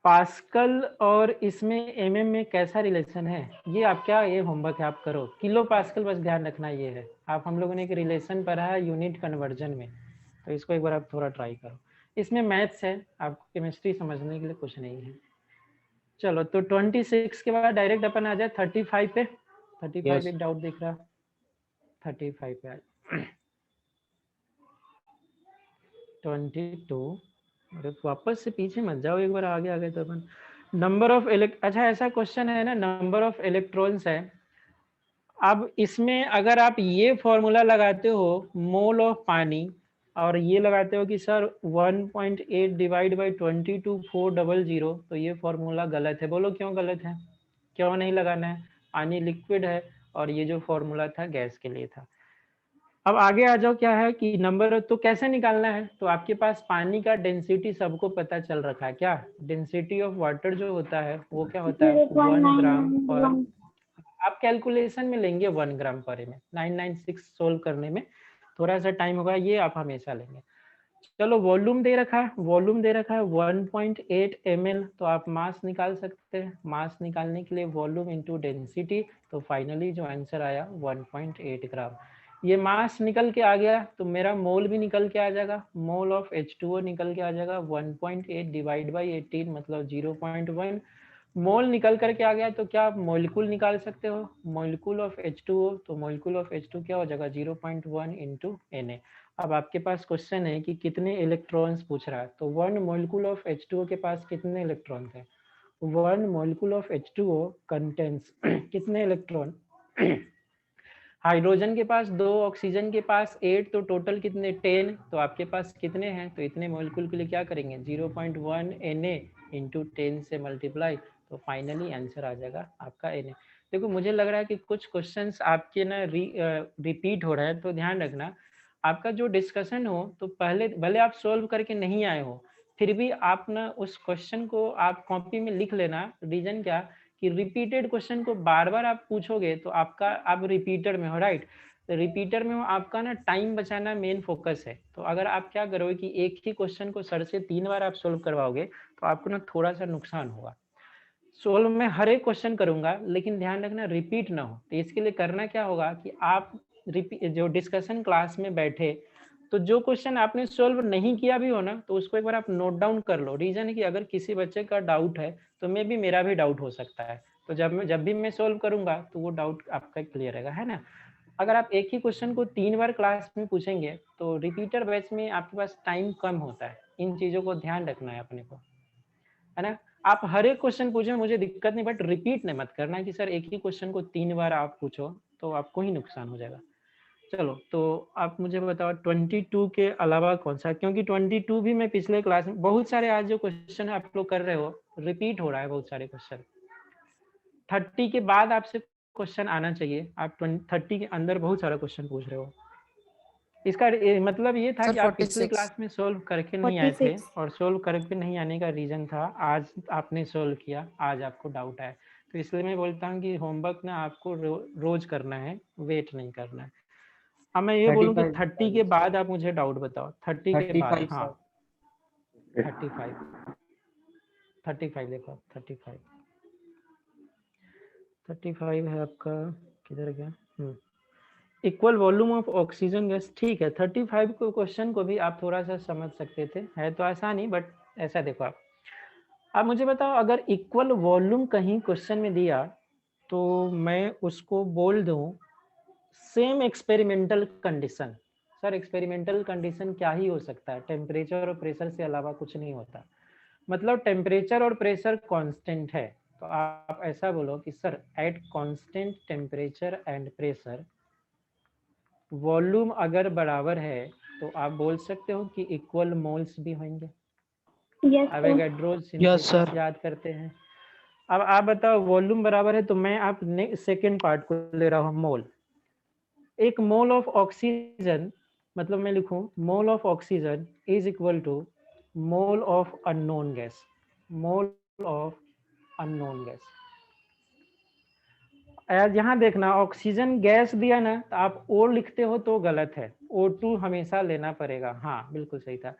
पास्कल और इसमें MM में कैसा रिलेशन है? ये आप क्या, ये होमवर्क है आप करो। किलो पास्कल बस ध्यान रखना ये है। आप हम लोगों ने एक रिलेशन पढ़ा है यूनिट कन्वर्जन में, तो इसको एक बार आप थोड़ा ट्राई करो। इसमें मैथ्स है, आपको केमिस्ट्री समझने के लिए कुछ नहीं है। चलो तो 26 के बाद डायरेक्ट अपन आ जाए 35 पे। 35 Yes. एक डाउट दिख रहा, 35 पे आ 22। अरे वापस से पीछे मत जाओ, एक बार आगे आ गए तो अपन। नंबर ऑफ अच्छा ऐसा क्वेश्चन है ना, नंबर ऑफ इलेक्ट्रॉन्स है। अब इसमें अगर आप ये फॉर्मूला लगाते हो मोल ऑफ पानी और ये लगाते हो कि सर 1.8 डिवाइड बाई 22,400, तो ये फॉर्मूला गलत है। बोलो क्यों गलत है? क्यों नहीं लगाना है? पानी लिक्विड है और ये जो फॉर्मूला था गैस के लिए था। अब आगे आ जाओ, क्या है कि नंबर तो कैसे निकालना है? तो आपके पास पानी का डेंसिटी सबको पता चल रखा है क्या? डेंसिटी ऑफ वाटर जो होता है वो क्या होता है? 1 ग्राम पर, आप कैलकुलेशन में लेंगे 1 ग्राम पर एम। 996 सोल्व करने में थोड़ा सा टाइम होगा, ये आप हमेशा लेंगे। चलो वॉल्यूम दे रखा है, वॉल्यूम दे रखा है 1.8 ml, तो आप मास निकाल सकते हैं। मास निकालने के लिए वॉल्यूम इंटू डेंसिटी, तो फाइनली जो आंसर आया 1.8 ग्राम। ये मास निकल के आ गया तो मेरा मोल भी निकल के आ जाएगा। मोल ऑफ H2O निकल के आ जाएगा 1.8 डिवाइड बाई 18 मतलब 0.1। मोल निकल करके आ गया तो क्या आप मोलिकुल निकाल सकते हो? मोलिकुल ऑफ H2O, तो मोलिकुल ऑफ H2 क्या हो जाएगा? 0.1 इंटू Na। अब आपके पास क्वेश्चन है कि कितने इलेक्ट्रॉन्स पूछ रहा है, तो 1 मोलिकुल ऑफ H2O के पास कितने इलेक्ट्रॉन थे? 1 मोलिकुल ऑफ H2O कंटेंस कितने इलेक्ट्रॉन? हाइड्रोजन के पास 2, ऑक्सीजन के पास 8, तो टोटल कितने? 10। तो आपके पास कितने हैं? तो इतने मोलिकुल के लिए क्या करेंगे? 0.1 Na इंटू 10 से मल्टीप्लाई, तो फाइनली आंसर आ जाएगा आपका Na। देखो मुझे लग रहा है कि कुछ क्वेश्चंस आपके ना रिपीट हो रहे हैं, तो ध्यान रखना। आपका जो डिस्कशन हो तो पहले भले आप सोल्व करके नहीं आए हो, फिर भी आप ना उस क्वेश्चन को आप कॉपी में लिख लेना। रीजन क्या कि रिपीटेड क्वेश्चन को बार बार आप पूछोगे तो आपका, आप रिपीटर में हो, राइट? रिपीटर में हो, आपका ना टाइम बचाना मेन फोकस है। तो अगर आप क्या करोगे कि एक ही क्वेश्चन को सर से 3 बार आप सोल्व करवाओगे तो आपको ना थोड़ा सा नुकसान होगा। सोल्व में हर एक क्वेश्चन करूंगा, लेकिन ध्यान रखना रिपीट ना हो। तो इसके लिए करना क्या होगा कि आप जो डिस्कशन क्लास में बैठे तो जो क्वेश्चन आपने सोल्व नहीं किया भी हो ना, तो उसको एक बार आप नोट डाउन कर लो। रीजन है कि अगर किसी बच्चे का डाउट है तो मे भी मेरा भी डाउट हो सकता है, तो जब भी मैं सोल्व करूंगा तो वो डाउट आपका क्लियर रहेगा, है ना? अगर आप एक ही क्वेश्चन को 3 बार क्लास में पूछेंगे तो रिपीटर बैच में आपके पास टाइम कम होता है। इन चीजों को ध्यान रखना है अपने को, है ना? आप हर एक क्वेश्चन पूछे, मुझे दिक्कत नहीं, बट रिपीट नहीं मत करना कि सर एक ही क्वेश्चन को 3 बार आप पूछो, तो आपको ही नुकसान हो जाएगा। चलो तो आप मुझे बताओ 22 के अलावा कौन सा, क्योंकि 22 भी मैं पिछले क्लास में बहुत सारे, आज जो क्वेश्चन आप लोग कर रहे हो रिपीट हो रहा है बहुत सारे क्वेश्चन। 30 के बाद आपसे क्वेश्चन आना चाहिए, आप 30 के अंदर बहुत सारा क्वेश्चन पूछ रहे हो। इसका मतलब ये था सर कि आप पिछली 46। क्लास में सोल्व करके नहीं आए थे, 46। और सोल्व करके नहीं आने का रीजन था आज आपने सोल्व किया, आज आपको डाउट है। तो इसलिए मैं बोलता हूँ कि होमवर्क ना आपको रोज करना है, वेट नहीं करना है। अब मैं ये बोलूँ कि 30 के बाद आप मुझे डाउट बताओ। 30 के बाद, हाँ 35 देखो 35 है आपका, किधर गया? Equal volume of oxygen gas, ठीक है। 35 को क्वेश्चन को भी आप थोड़ा सा समझ सकते थे, है तो आसान ही, बट ऐसा देखो आप मुझे बताओ अगर इक्वल वॉल्यूम कहीं क्वेश्चन में दिया तो मैं उसको बोल दूं same experimental condition. Sir experimental condition क्या ही हो सकता है, टेम्परेचर और प्रेशर से अलावा कुछ नहीं होता। मतलब टेम्परेचर और प्रेशर कांस्टेंट है, तो आप ऐसा बोलो कि sir eight constant temperature and pressure volume अगर बराबर है तो आप बोल सकते हो कि इक्वल मोल्स भी होंगे। Yes sir. अवोगाड्रो सिंथेसिस याद करते हैं। अब आप बताओ वॉल्यूम बराबर है, तो मैं आप सेकेंड पार्ट को ले रहा हूँ, मोल। एक मोल ऑफ ऑक्सीजन, मतलब मैं लिखूं mole of oxygen is equal to mole of unknown gas, mole of unknown gas. यहाँ देखना ऑक्सीजन गैस दिया ना, तो आप ओ लिखते हो तो गलत है, O2 हमेशा लेना पड़ेगा। हाँ बिल्कुल सही था।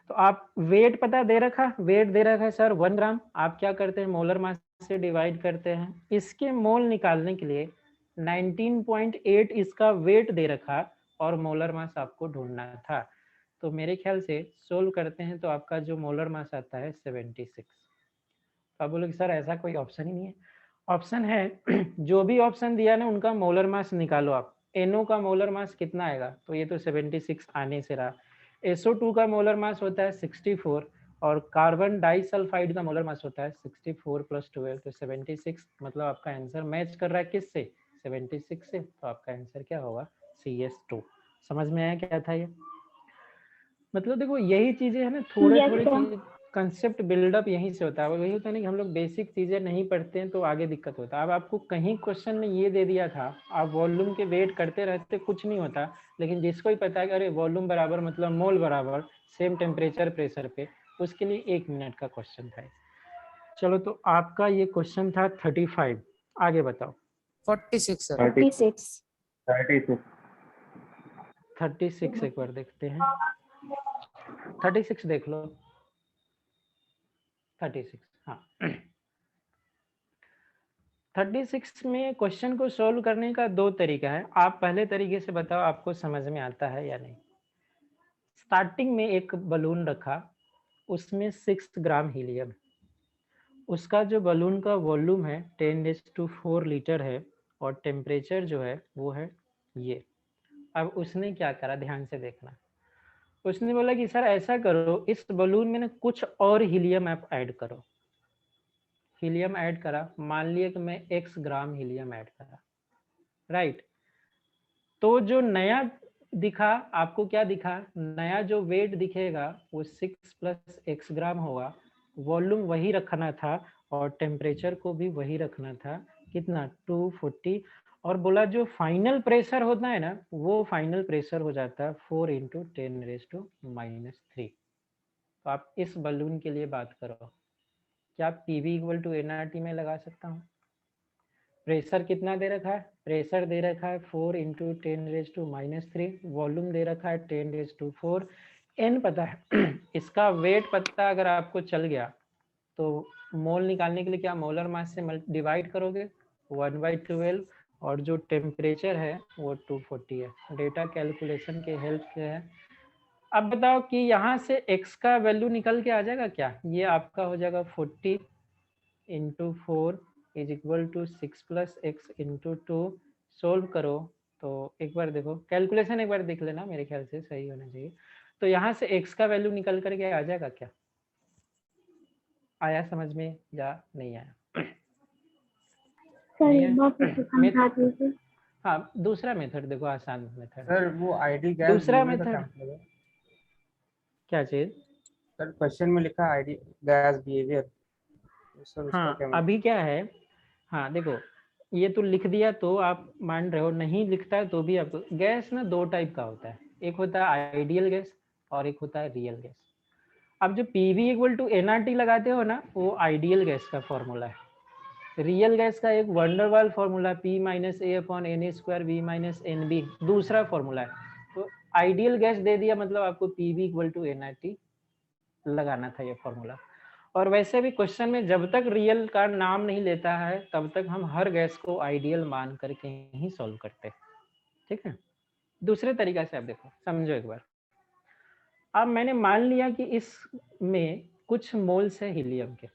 तो आप वेट पता दे रखा, वेट दे रखा है सर 1 ग्राम, आप क्या करते हैं मोलर मास से डिवाइड करते हैं। इसके मोल निकालने के लिए 19.8 इसका वेट दे रखा और मोलर मास आपको ढूंढना था। तो मेरे ख्याल से सोल्व करते हैं तो आपका जो मोलर मास आता है 76। तो आप बोलोगे सर ऐसा कोई ऑप्शन ही नहीं है। ऑप्शन है, जो भी ऑप्शन दिया ना उनका मोलर मास निकालो आप। NO का मोलर मास कितना आएगा, तो ये तो 76 आने से रहा। SO2 का मोलर मास होता है 64 और कार्बन डाइसल्फाइड का मोलर मास होता है 64 + 12 तो 76। मतलब आपका आंसर मैच कर रहा है किससे, 76 से। तो आपका आंसर क्या होगा, CS2। समझ में आया क्या था ये? मतलब देखो यही चीजें है ना, थोड़े Yes, थोड़े sir. चीजें कंसेप्ट बिल्डअप यहीं से होता है। वही होता है ना कि हम लोग बेसिक चीजें नहीं पढ़ते हैं तो आगे दिक्कत होता है। अब आपको कहीं क्वेश्चन में ये दे दिया था, आप वॉल्यूम के वेट करते रहते कुछ नहीं होता, लेकिन जिसको ही पता है कि अरे वॉल्यूम बराबर मतलब मोल बराबर सेम टेम्परेचर प्रेशर पे, उसके लिए 1 मिनट का क्वेश्चन था। चलो तो आपका ये क्वेश्चन था 35। आगे बताओ। 46 सर। 36. 36 एक बार देखते हैं, 36 देख लो, 36 हाँ। 36 में क्वेश्चन को सॉल्व करने का 2 तरीका है। आप पहले तरीके से बताओ आपको समझ में आता है या नहीं। स्टार्टिंग में एक बलून रखा, उसमें 6 ग्राम हीलियम, उसका जो बलून का वॉल्यूम है 10⁴ लीटर है और टेम्परेचर जो है वो है ये। अब उसने क्या करा, ध्यान से देखना। उसने बोला कि सर ऐसा करो, इस बलून में ना कुछ और हीलियम आप ऐड करो। हीलियम ऐड करा, मान लिया कि मैं x ग्राम हीलियम ऐड करा, राइट। तो जो नया दिखा आपको, क्या दिखा, नया जो वेट दिखेगा वो 6 + x ग्राम होगा। वॉल्यूम वही रखना था और टेम्परेचर को भी वही रखना था, कितना 240। और बोला जो फाइनल प्रेशर होता है ना, वो फाइनल प्रेशर हो जाता है 4 × 10⁻³ तो आप इस बलून के लिए बात करो, क्या PV = nRT में लगा सकता हूँ। प्रेशर कितना दे रखा है, प्रेशर दे रखा है 4 × 10⁻³ वॉल्यूम दे रखा है 10⁴ n पता है। इसका वेट पता अगर आपको चल गया तो मोल निकालने के लिए क्या मोलर मास से डिवाइड करोगे 1/12 और जो टेम्परेचर है वो 240 है। डेटा कैलकुलेशन के हेल्प से है। अब बताओ कि यहाँ से x का वैल्यू निकल के आ जाएगा क्या, ये आपका हो जाएगा 40 × 4 = 6 + x × 2। सोल्व करो तो एक बार देखो कैलकुलेशन, एक बार देख लेना, मेरे ख्याल से सही होना चाहिए। तो यहाँ से x का वैल्यू निकल करके आ जाएगा क्या, आया समझ में या नहीं आया? सर नहीं एक है? बार फिर से समझा दीजिए। हाँ दूसरा मेथड देखो, आसान मेथड। सर वो आइडियल गैस दूसरा बिहेवियर का क्या मेथड मतलब है? क्या चीज? सर क्वेश्चन में लिखा है आइडियल गैस बिहेवियर, सर उसका हाँ क्या मतलब? अभी क्या है, हाँ देखो ये तो लिख दिया तो आप मान रहे हो, नहीं लिखता है तो भी आपको, गैस ना 2 टाइप का होता है, एक होता है आइडियल गैस और एक होता है रियल गैस। अब जो PV = nRT लगाते हो ना, वो आइडियल गैस का फॉर्मूला है। रियल गैस का एक van der Waals formula P - A/Na² V - Nb दूसरा फॉर्मूला है। तो आइडियल गैस दे दिया मतलब आपको PV = nRT लगाना था ये फॉर्मूला। और वैसे भी क्वेश्चन में जब तक रियल का नाम नहीं लेता है तब तक हम हर गैस को आइडियल मान करके ही सॉल्व करते हैं, ठीक है। दूसरे तरीका से आप देखो, समझो एक बार। अब मैंने मान लिया कि इसमें कुछ मोल्स है हीलियम के,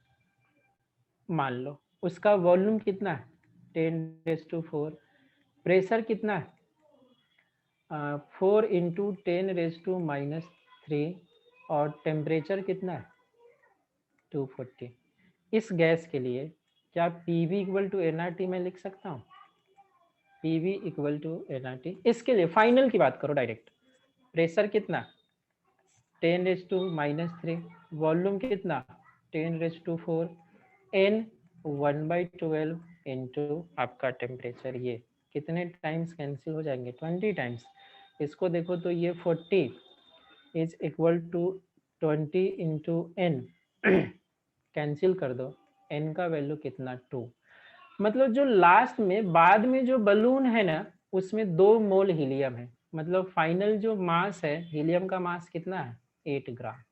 मान लो उसका वॉल्यूम कितना है 10⁴, प्रेशर कितना है 4 इंटू 10⁻³ और टेम्परेचर कितना है 240। इस गैस के लिए क्या PV इक्वल टू nRT में लिख सकता हूँ? PV equal to nRT। इसके लिए फाइनल की बात करो डायरेक्ट। प्रेशर कितना 10⁻³ वॉल्यूम कितना 10⁻⁴ n 1/12 इंटू आपका टेम्परेचर। ये कितने टाइम्स कैंसिल हो जाएंगे 20 टाइम्स। इसको देखो तो ये 40 is equal to 20 into n cancel कर दो, n का वैल्यू कितना 2। मतलब जो लास्ट में बाद में जो बलून है ना उसमें 2 मोल हीलियम है। मतलब फाइनल जो मास है हीलियम का मास कितना है 8 ग्राम।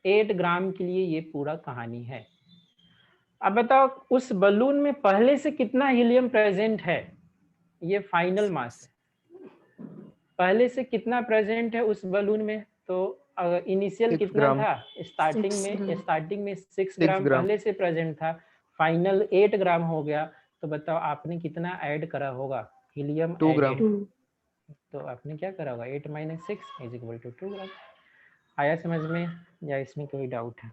8 ग्राम के लिए ये पूरा कहानी है। अब बताओ उस बलून में पहले से कितना हीलियम प्रेजेंट है, ये फाइनल मास है। पहले से कितना प्रेजेंट है उस बलून में, तो इनिशियल 6 कितना ग्राम। था स्टार्टिंग 6 में, ग्राम। स्टार्टिंग में 6 6 ग्राम ग्राम। पहले से प्रेजेंट था, फाइनल 8 ग्राम हो गया। तो बताओ आपने कितना ऐड करा होगा हीलियम 2 ग्राम। एडेड, तो आपने क्या करा होगा 8 - 6 इज इक्वल टू 2 ग्राम। आया समझ में या इसमें कोई डाउट है?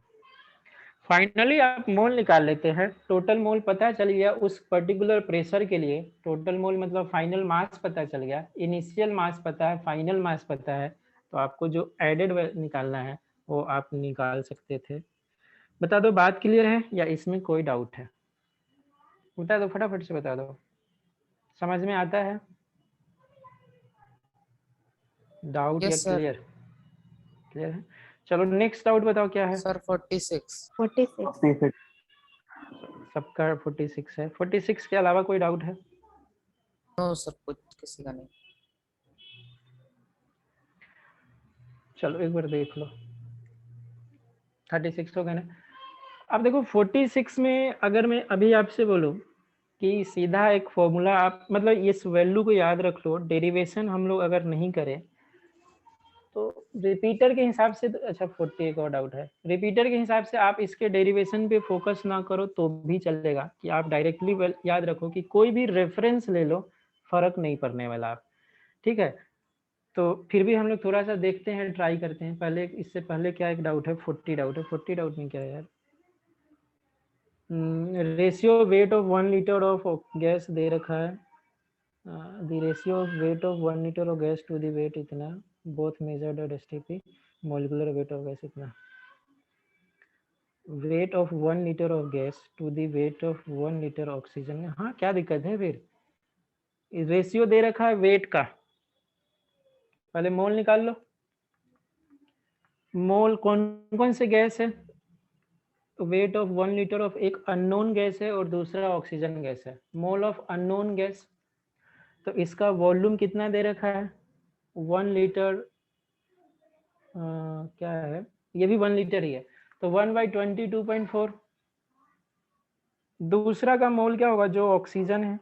फाइनली आप मोल निकाल लेते हैं। टोटल मोल पता चल गया उस पर्टिकुलर प्रेशर के लिए। टोटल मोल मतलब फाइनल मास पता चल गया, इनिशियल मास पता है, फाइनल मास पता है। तो आपको जो एडेड निकालना है वो आप निकाल सकते थे। बता दो बात क्लियर है या इसमें कोई डाउट है? बता दो फटाफट से बता दो, समझ में आता है? डाउट या यस सर। क्लियर? क्लियर है। चलो नेक्स्ट डाउट बताओ क्या है? सर 46। 46। सबका 46 है। 46 के अलावा कोई डाउट है? नो सर, कुछ किसी का नहीं। चलो एक बार देख लो। 36 हो गया ना। अब देखो 46 में अगर मैं अभी आपसे बोलूं कि सीधा एक फॉर्मूला आप मतलब इस वैल्यू को याद रख लो, डेरिवेशन हम लोग अगर नहीं करें तो रिपीटर के हिसाब से तो अच्छा 40 एक और डाउट है। रिपीटर के हिसाब से आप इसके डेरिवेशन पे फोकस ना करो तो भी चलेगा, कि आप डायरेक्टली याद रखो कि कोई भी रेफरेंस ले लो, फर्क नहीं पड़ने वाला आप। ठीक है, तो फिर भी हम लोग थोड़ा सा देखते हैं, ट्राई करते हैं। पहले इससे पहले क्या एक डाउट है 40 डाउट है। 40 डाउट में क्या है यार? Ratio weight of 1 litre of gas दे रखा है। The ratio of weight of 1 litre of gas to the weight इतना, both measured at STP, molecular weight of gas इतना। Weight of 1 litre of gas to the weight of 1 litre oxygen. हाँ क्या दिक्कत है फिर? रेशियो दे रखा है wait का, पहले मोल निकाल लो। मोल कौन कौन से गैस है? वेट ऑफ 1 लीटर ऑफ एक अननोन गैस है और दूसरा ऑक्सीजन गैस है। मोल ऑफ अननोन गैस, तो इसका वॉल्यूम कितना दे रखा है 1 लीटर, क्या है ये भी 1 लीटर ही है, तो 1/22.4। दूसरा का मोल क्या होगा जो ऑक्सीजन है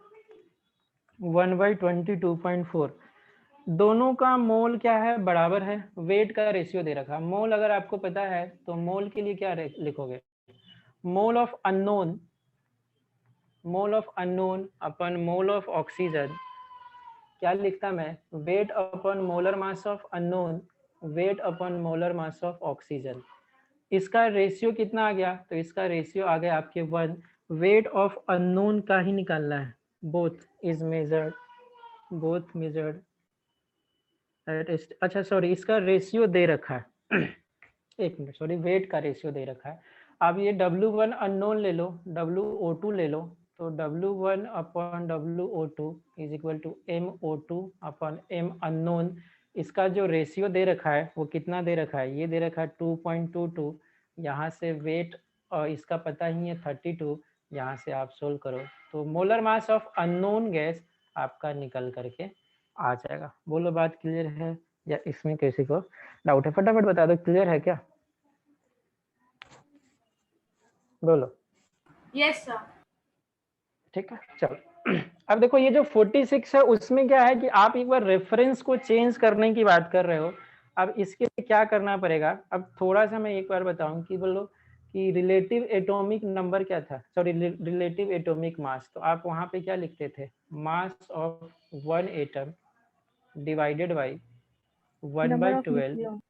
1/22.4। दोनों का मोल क्या है बराबर है, वेट का रेशियो दे रखा। मोल अगर आपको पता है तो मोल के लिए क्या लिखोगे? मोल of unknown, mole of unknown upon mole of oxygen. क्या लिखता मैं? Wait upon molar mass of unknown, wait upon molar mass of oxygen. इसका रेशियो कितना आ गया? तो इसका रेशियो आ गया आपके 1। वेट ऑफ अननोन का ही निकालना है। Both is measured, both measured eight, अच्छा सॉरी इसका रेशियो दे रखा है एक मिनट सॉरी, वेट का रेशियो दे रखा है। अब ये W1 अननोन ले लो, WO2 ले लो, तो W1 upon WO2 is equal to MO2 upon M unknown. इसका जो रेशियो दे रखा है वो कितना दे रखा है? ये दे रखा है 2.22। यहाँ से वेट और इसका पता ही है 32, यहाँ से आप सोल्व करो तो molar mass of unknown gas आपका निकल करके आ जाएगा। बोलो बात क्लियर है या इसमें किसी को डाउट है? फटाफट बता दो, क्लियर है क्या? बोलो। Yes sir. ठीक है चलो। अब देखो ये जो 46 है उसमें क्या है कि आप एक बार रेफरेंस को चेंज करने की बात कर रहे हो। अब इसके लिए क्या करना पड़ेगा? अब थोड़ा सा मैं एक बार बताऊं कि बोलो कि रिलेटिव एटॉमिक नंबर क्या था, सॉरी रिलेटिव एटॉमिक मास। तो आप वहां पे क्या लिखते थे? Mass of 1 atom divided by 1/12।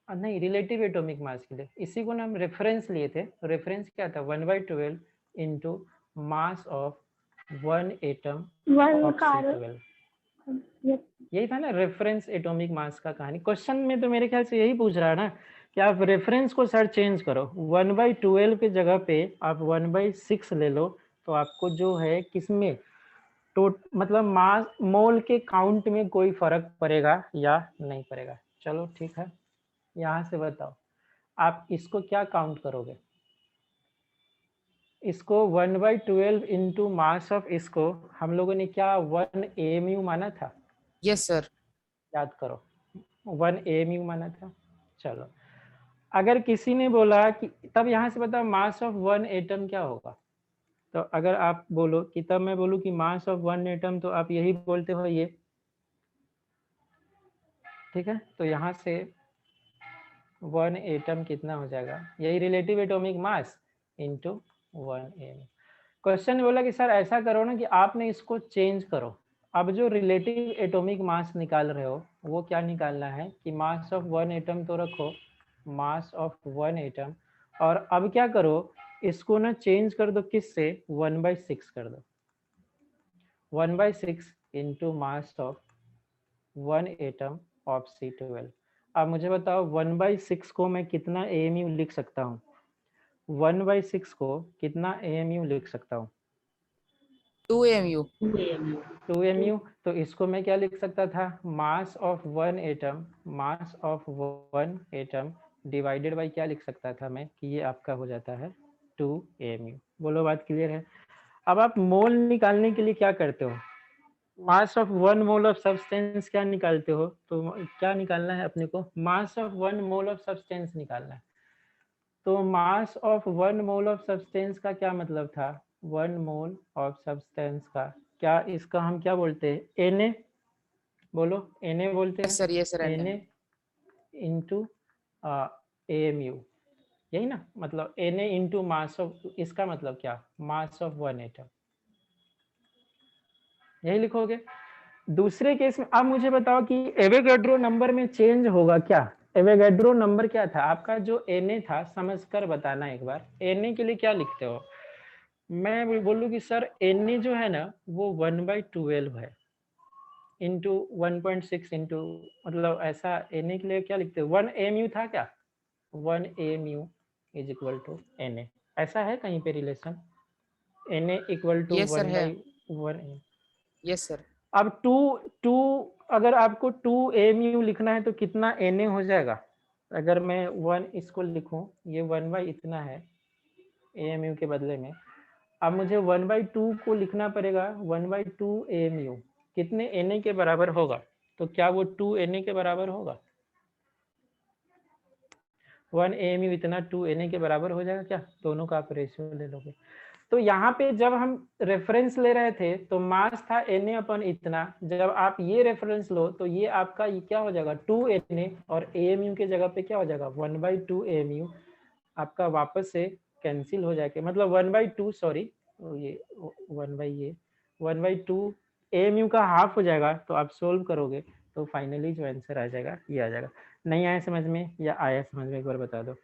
नहीं, रिलेटिव एटॉमिक मास के लिए, इसी को ना हम रेफरेंस लिए थे। रेफरेंस क्या था? 1/12 into mass of 1 atom of C12। यही था ना रेफरेंस एटॉमिक मास का कहानी। क्वेश्चन में तो मेरे ख्याल से यही पूछ रहा है ना कि आप रेफरेंस को सर चेंज करो, 1/12 के जगह पे आप 1/6 ले लो, तो आपको जो है किसमें मतलब मास मोल के काउंट में कोई फर्क पड़ेगा या नहीं पड़ेगा। चलो ठीक है, यहाँ से बताओ आप इसको क्या काउंट करोगे? इसको 1/12 इंटू मास ऑफ, इसको हम लोगों ने क्या 1 AMU माना था? Yes sir. याद करो, 1 AMU माना था। चलो, अगर किसी ने बोला कि तब यहाँ से बताओ मास ऑफ 1 एटम क्या होगा, तो अगर आप बोलो कि तब मैं बोलूँ कि मास ऑफ 1 एटम, तो आप यही बोलते हो ये, ठीक है। तो यहाँ से 1 एटम कितना हो जाएगा? यही relative atomic mass into 1 AMU। Question बोला कि सर ऐसा करो ना कि आपने इसको चेंज करो। अब जो रिलेटिव एटॉमिक मास निकाल रहे हो वो क्या निकालना है कि मास ऑफ 1 एटम तो रखो, मास ऑफ 1 एटम, और अब क्या करो, इसको ना चेंज कर दो, किससे? 1/6 कर दो। 1/6 into mass of 1 atom of C12। अब मुझे बताओ 1/6 को मैं कितना AMU लिख सकता हूँ? 1/6 को कितना AMU लिख सकता हूँ? 2 AMU। 2 AMU। तो इसको मैं क्या लिख सकता था? Mass of 1 atom, mass of 1 atom divided by क्या लिख सकता था मैं कि ये आपका हो जाता है 2 AMU। बोलो बात क्लियर है? अब आप मोल निकालने के लिए क्या करते हो? Mass of 1 mole of substance क्या निकालते हो? तो क्या निकालना है अपने को? Mass of 1 mole of substance निकालना है। तो mass of 1 mole of substance का क्या मतलब था? 1 मोल ऑफ सब्सटेंस का क्या, इसका हम क्या बोलते हैं? Na। बोलो, Na बोलते यस सर, यस सर। हैं। Na इंटू AMU, यही ना मतलब Na इंटू मास ऑफ, इसका मतलब क्या? मास ऑफ 1 एटम, यही लिखोगे। दूसरे केस में अब मुझे बताओ कि एवोगैड्रो नंबर में चेंज होगा क्या? एवोगैड्रो नंबर क्या था आपका? जो Na था, समझकर बताना एक बार। Na के लिए क्या लिखते हो? मैं बोलूँ कि सर Na जो है ना वो 1/12 है इंटू 1.6 इंटू, मतलब ऐसा Na के लिए क्या लिखते हो? 1 AMU था क्या? 1 AMU is equal to Na, ऐसा है कहीं पे relation? Na equal to yes sir है। 1/1। Yes sir. अब 2 अगर आपको 2 AMU लिखना है तो कितना Na हो जाएगा? अगर मैं 1 इसको लिखूं, ये 1 इतना है AMU के बदले में। अब मुझे 1/2 को लिखना पड़ेगा, 1/2 AMU कितने Na के बराबर होगा? तो क्या वो 2 Na के बराबर होगा? 1 AMU इतना 2 Na के बराबर हो जाएगा क्या? दोनों का आप रेशियो ले लोगे। तो यहाँ पे जब हम रेफरेंस ले रहे थे तो मास था Na अपन इतना, जब आप ये रेफरेंस लो तो ये आपका ये क्या हो जाएगा? 2 Na, और AMU के जगह पे क्या हो जाएगा? 1/2 AMU आपका वापस से कैंसिल हो जाएगा, मतलब 1/2, सॉरी ये 1/2 AMU का हाफ हो जाएगा। तो आप सोल्व करोगे तो फाइनली जो आंसर आ जाएगा ये आ जाएगा। नहीं आया समझ में या आया समझ में, एक बार बता दो।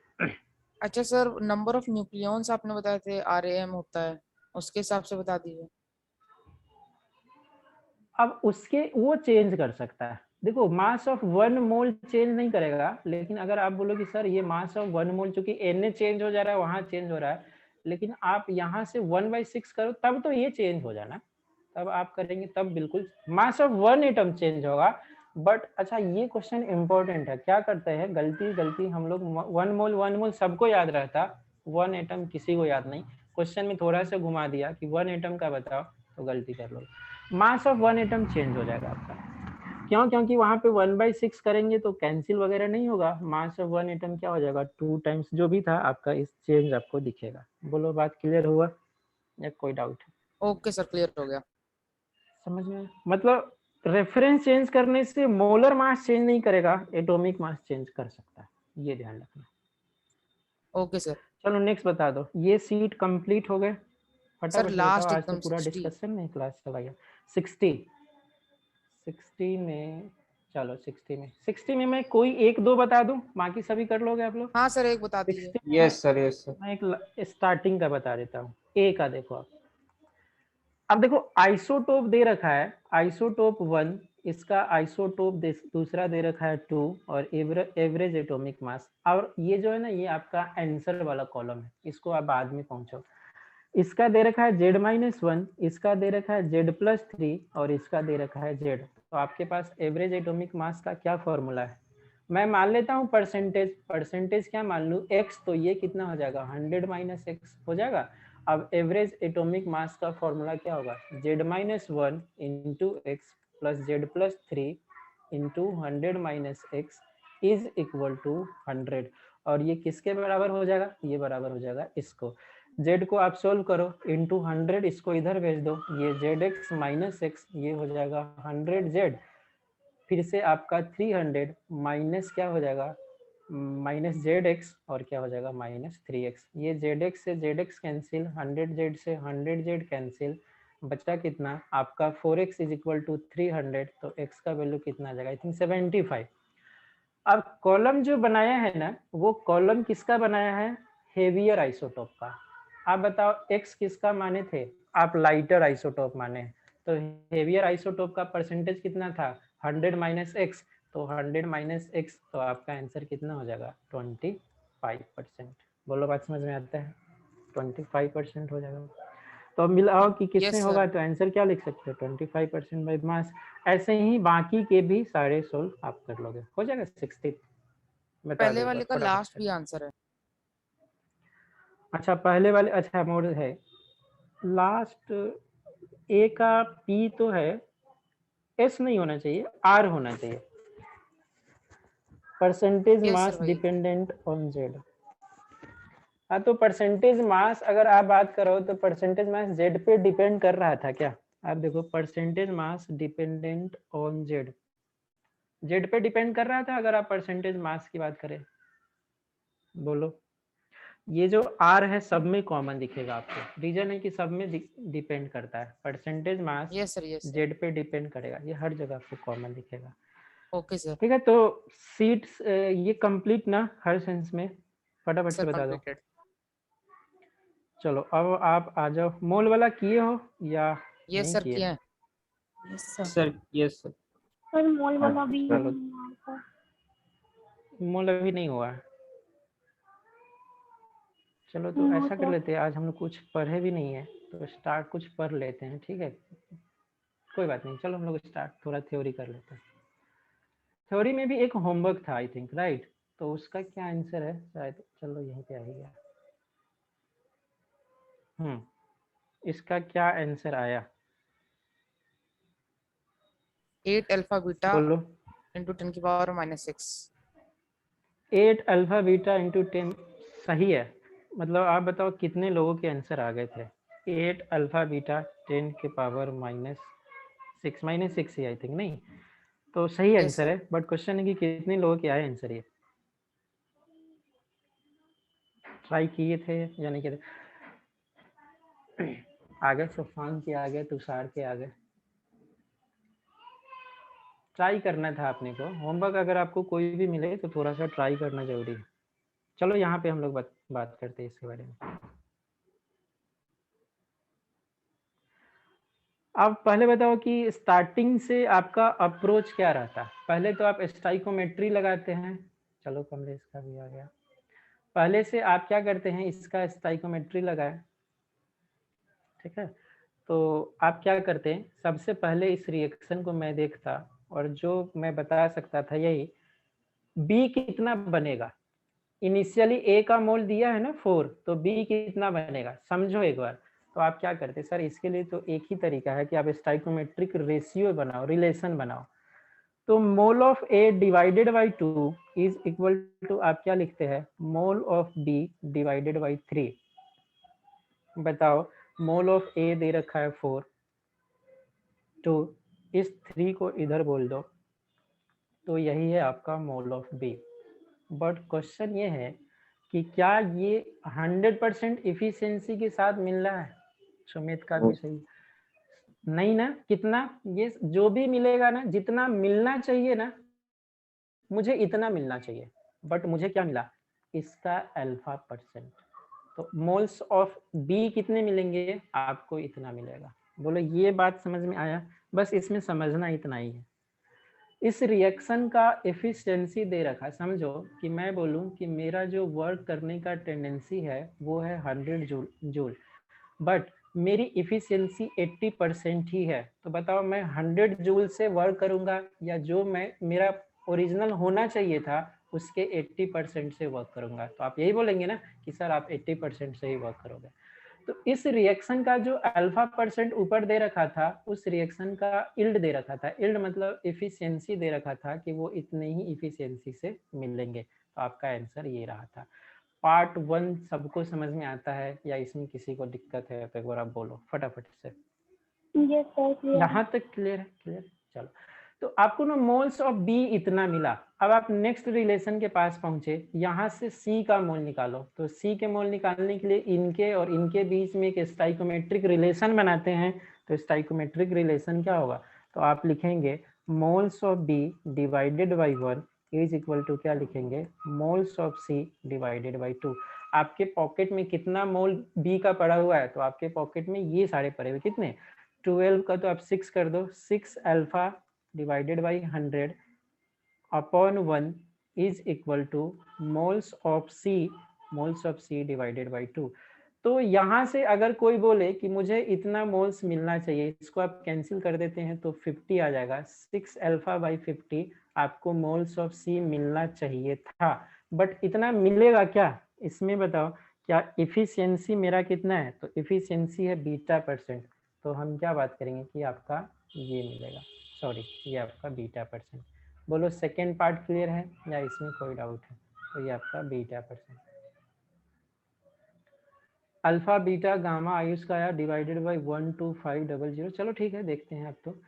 अच्छा सर, नंबर ऑफ न्यूक्लियॉन्स आपने बताए थे RAM होता है, उसके हिसाब से बता दीजिए। अब उसके वो चेंज कर सकता है। देखो मास ऑफ 1 मोल चेंज नहीं करेगा, लेकिन अगर आप बोलो कि सर ये मास ऑफ 1 मोल, चूंकि Na चेंज हो जा रहा है, वहां चेंज हो रहा है, लेकिन आप यहाँ से 1/6 करो तब तो ये चेंज हो जाना, तब आप करेंगे तब बिल्कुल मास ऑफ 1 एटम चेंज होगा। बट अच्छा ये क्वेश्चन इंपॉर्टेंट है, क्या करते हैं गलती हम लोग 1 मोल सबको याद रहता, 1 एटम किसी को याद नहीं। क्वेश्चन में थोड़ा सा घुमा दिया कि 1 एटम का बताओ तो गलती कर लो। मास ऑफ 1 एटम चेंज हो जाएगा आपका, क्यों? क्योंकि वहां पे 1/6 करेंगे तो कैंसिल वगैरह नहीं होगा। मास ऑफ 1 एटम क्या हो जाएगा? 2 टाइम्स जो भी था आपका, इस चेंज आपको दिखेगा। बोलो बात क्लियर हुआ या कोई डाउट है? ओके सर, क्लियर हो गया। समझ में? मतलब रेफरेंस चेंज करने से मोलर मास चेंज नहीं करेगा, एटॉमिक मास चेंज कर सकता है, ये ध्यान रखना। Okay sir. चलो नेक्स्ट बता दो। ये सीट कंप्लीट हो गए, फटाफट से बताओ। लास्ट आज तो एकदम पूरा 60। डिस्कशन में क्लास चला गया। 60 60 में, चलो 60 में मैं कोई एक दो बता दूं, बाकी सभी कर लोगे आप लोग? हाँ सर, एक बता दीजिए। 60 में यस सर, यस सर। मैं एक स्टार्टिंग का बता देता हूँ, ए का देखो आप। अब देखो आइसोटोप दे रखा है, आइसोटोप 1, इसका आइसोटोप दूसरा दे रखा है 2 और एवरेज एटॉमिक मास। और ये जो है ना, ये आपका आंसर वाला कॉलम है, इसको आप बाद में पहुंचो। इसका दे रखा है Z-1, इसका दे रखा है Z+3 और इसका दे रखा है Z। तो आपके पास एवरेज एटॉमिक मास का क्या फॉर्मूला है? मैं मान लेता हूँ परसेंटेज क्या मान लूँ, x, तो ये कितना हो जाएगा 100 - x हो जाएगा। अब एवरेज एटॉमिक मास का फॉर्मूला क्या होगा, Z-1 × x + Z+3 × 100 - x is equal to 100। और ये किसके बराबर हो जाएगा, ये बराबर हो जाएगा इसको। z को आप सोल्व करो, इंटू 100 इसको इधर भेज दो, ये zx - x, ये हो जाएगा 100z। फिर से आपका 300 माइनस क्या हो जाएगा, -zx, और क्या हो जाएगा -3x। ये zx से zx कैंसिल, 100z से 100z कैंसिल, बचा कितना आपका 4x = 300। तो x का वैल्यू कितना आ जाएगा, आई थिंक 75। अब कॉलम जो बनाया है ना, वो कॉलम किसका बनाया है, हेवियर आइसोटोप का। आप बताओ x किसका माने थे, आप लाइटर आइसोटोप माने, तो हेवियर आइसोटोप का परसेंटेज कितना था 100 - x, तो 100 - x, तो आपका आंसर कितना हो जाएगा 25%। बोलो बात समझ में आता है, 25% हो जाएगा। तो अब मिलाओ कि किसमें Yes, होगा, sir. तो आंसर क्या लिख सकते हो 25% बाई मास। ऐसे ही बाकी के भी सारे सोल्व आप कर लोगे, हो जाएगा 60। बता पहले दो वाले का फटाफट लास्ट से। भी आंसर है। अच्छा पहले वाले, अच्छा मोड है लास्ट, ए का पी तो है, एस नहीं होना चाहिए, आर होना चाहिए। परसेंटेज Yes, मास sir, वही। Dependent on Z. हाँ तो परसेंटेज मास अगर आप बात करो तो परसेंटेज मास जेड पे डिपेंड कर रहा था क्या? आप देखो percentage mass dependent on Z, Z पे डिपेंड कर रहा था अगर आप परसेंटेज मास की बात करें। बोलो, ये जो आर है सब में कॉमन दिखेगा आपको, रीजन है कि सब में डिपेंड करता है। Percentage mass Yes, sir. Yes, sir. Z पे डिपेंड करेगा, ये हर जगह आपको कॉमन दिखेगा। Okay, sir. ठीक है, तो सीट्स ये कंप्लीट ना हर सेंस में, फटाफट से Sir, बता दो। completed. चलो अब आप आ जाओ, मोल वाला किए हो या Yes, नहीं sir, किए? किया है। Yes, sir. Sir yes sir. Sir mole वाला भी चलो नहीं है आपका। मोल अभी नहीं हुआ है। चलो तो नो ऐसा कर सर। लेते हैं, आज हम लोग कुछ पढ़े भी नहीं है तो स्टार्ट कुछ पढ़ लेते हैं, ठीक है? कोई बात नहीं, चलो हम लोग स्टार्ट थोड़ा थ्योरी कर लेते हैं। थ्योरी में भी एक होमवर्क था आई थिंक, राइट? तो उसका क्या आंसर है शायद, चलो यहीं पे आ ही गया। इसका क्या आंसर आया 8 alpha beta बोलो। into 10 की पावर -6। 8 अल्फा बीटा इंटू 10 सही है। मतलब आप बताओ कितने लोगों के आंसर आ गए थे? 8 अल्फा बीटा 10 के पावर -6 ही आई थिंक, नहीं तो सही Yes, आंसर sir. है। बट क्वेश्चन है कि कितने लोगों के आए आंसर, ये ट्राई किए थे या नहीं किए थे? आ गए सुफान के, आ गए तुषार के, आ गए। ट्राई करना था आपने को, होमवर्क अगर आपको कोई भी मिले तो थोड़ा सा ट्राई करना जरूरी है। चलो यहाँ पे हम लोग बात करते हैं इसके बारे में। आप पहले बताओ कि स्टार्टिंग से आपका अप्रोच क्या रहता है? पहले तो आप स्टाइकोमेट्री लगाते हैं, चलो कमलेश का भी आ गया। पहले से आप क्या करते हैं, इसका स्टाइकोमेट्री लगाए, ठीक है? तो आप क्या करते हैं, सबसे पहले इस रिएक्शन को मैं देखता और जो मैं बता सकता था यही, बी कितना बनेगा। इनिशियली ए का मोल दिया है ना 4, तो बी कितना बनेगा समझो एक बार। तो आप क्या करते हैं सर, इसके लिए तो एक ही तरीका है कि आप स्टाइकोमेट्रिक रेशियो बनाओ, रिलेशन बनाओ। तो mole of A divided by 2 is equal to, आप क्या लिखते हैं, mole of B divided by 3। बताओ, मोल ऑफ ए दे रखा है 4, तो इस 3 को इधर बोल दो, तो यही है आपका mole of B. But question ये है कि क्या ये 100% इफिशियंसी के साथ मिल रहा है? सुमित का भी सही, नहीं ना, कितना, ये जो भी मिलेगा ना, जितना मिलना चाहिए ना, मुझे इतना मिलना चाहिए, बट मुझे क्या मिला, इसका अल्फा परसेंट। तो मोल्स ऑफ बी कितने मिलेंगे, आपको इतना मिलेगा। बोलो ये बात समझ में आया? बस इसमें समझना इतना ही है। इस रिएक्शन का एफिशिएंसी दे रखा, समझो कि मैं बोलूं कि मेरा जो वर्क करने का टेंडेंसी है वो है 100 जूल, बट मेरी इफिशियंसी 80% ही है। तो बताओ मैं 100 जूल से वर्क करूंगा या जो मैं मेरा ओरिजिनल होना चाहिए था उसके 80% से वर्क करूंगा? तो आप यही बोलेंगे ना कि सर आप 80% से ही वर्क करोगे। तो इस रिएक्शन का जो अल्फा परसेंट ऊपर दे रखा था, उस रिएक्शन का इल्ड दे रखा था। इल्ड मतलब इफिशियंसी दे रखा था कि वो इतने ही इफिशियंसी से मिलेंगे। तो आपका आंसर ये रहा था। पार्ट 1 सबको समझ में आता है या इसमें किसी को दिक्कत है तो एक बार आप बोलो फटाफट से। Yes sir clear. यहाँ तक क्लियर है? क्लियर। चलो, तो आपको ना मोल्स ऑफ बी इतना मिला। अब आप नेक्स्ट रिलेशन के पास पहुंचे, यहाँ से सी का मोल निकालो। तो सी के मोल निकालने के लिए इनके और इनके बीच में एक स्टाइकोमेट्रिक रिलेशन बनाते हैं। तो स्टाइकोमेट्रिक रिलेशन क्या होगा, तो आप लिखेंगे moles of B divided by 1 is equal to क्या लिखेंगे, moles of C divided by 2। आपके पॉकेट में कितना मोल बी का पड़ा हुआ है, तो आपके पॉकेट में ये सारे पड़े हुए कितने, 12 का तो आप 6 कर दो, 6 alpha divided by 100 upon 1 is equal to moles of C divided by 2। तो यहाँ से अगर कोई बोले कि मुझे इतना मोल्स मिलना चाहिए, इसको आप कैंसिल कर देते हैं तो 50 आ जाएगा। 6 अल्फा बाई 50 आपको मोल्स ऑफ सी मिलना चाहिए था, बट इतना मिलेगा क्या इसमें बताओ? क्या इफिशियंसी मेरा कितना है, तो इफिशियंसी है बीटा परसेंट। तो हम क्या बात करेंगे कि आपका ये मिलेगा, सॉरी ये आपका बीटा परसेंट। बोलो सेकेंड पार्ट क्लियर है या इसमें कोई डाउट है? तो ये आपका beta percent, alpha beta gamma Ayush का आया डिवाइडेड बाई 12500। चलो ठीक है, देखते हैं अब तो।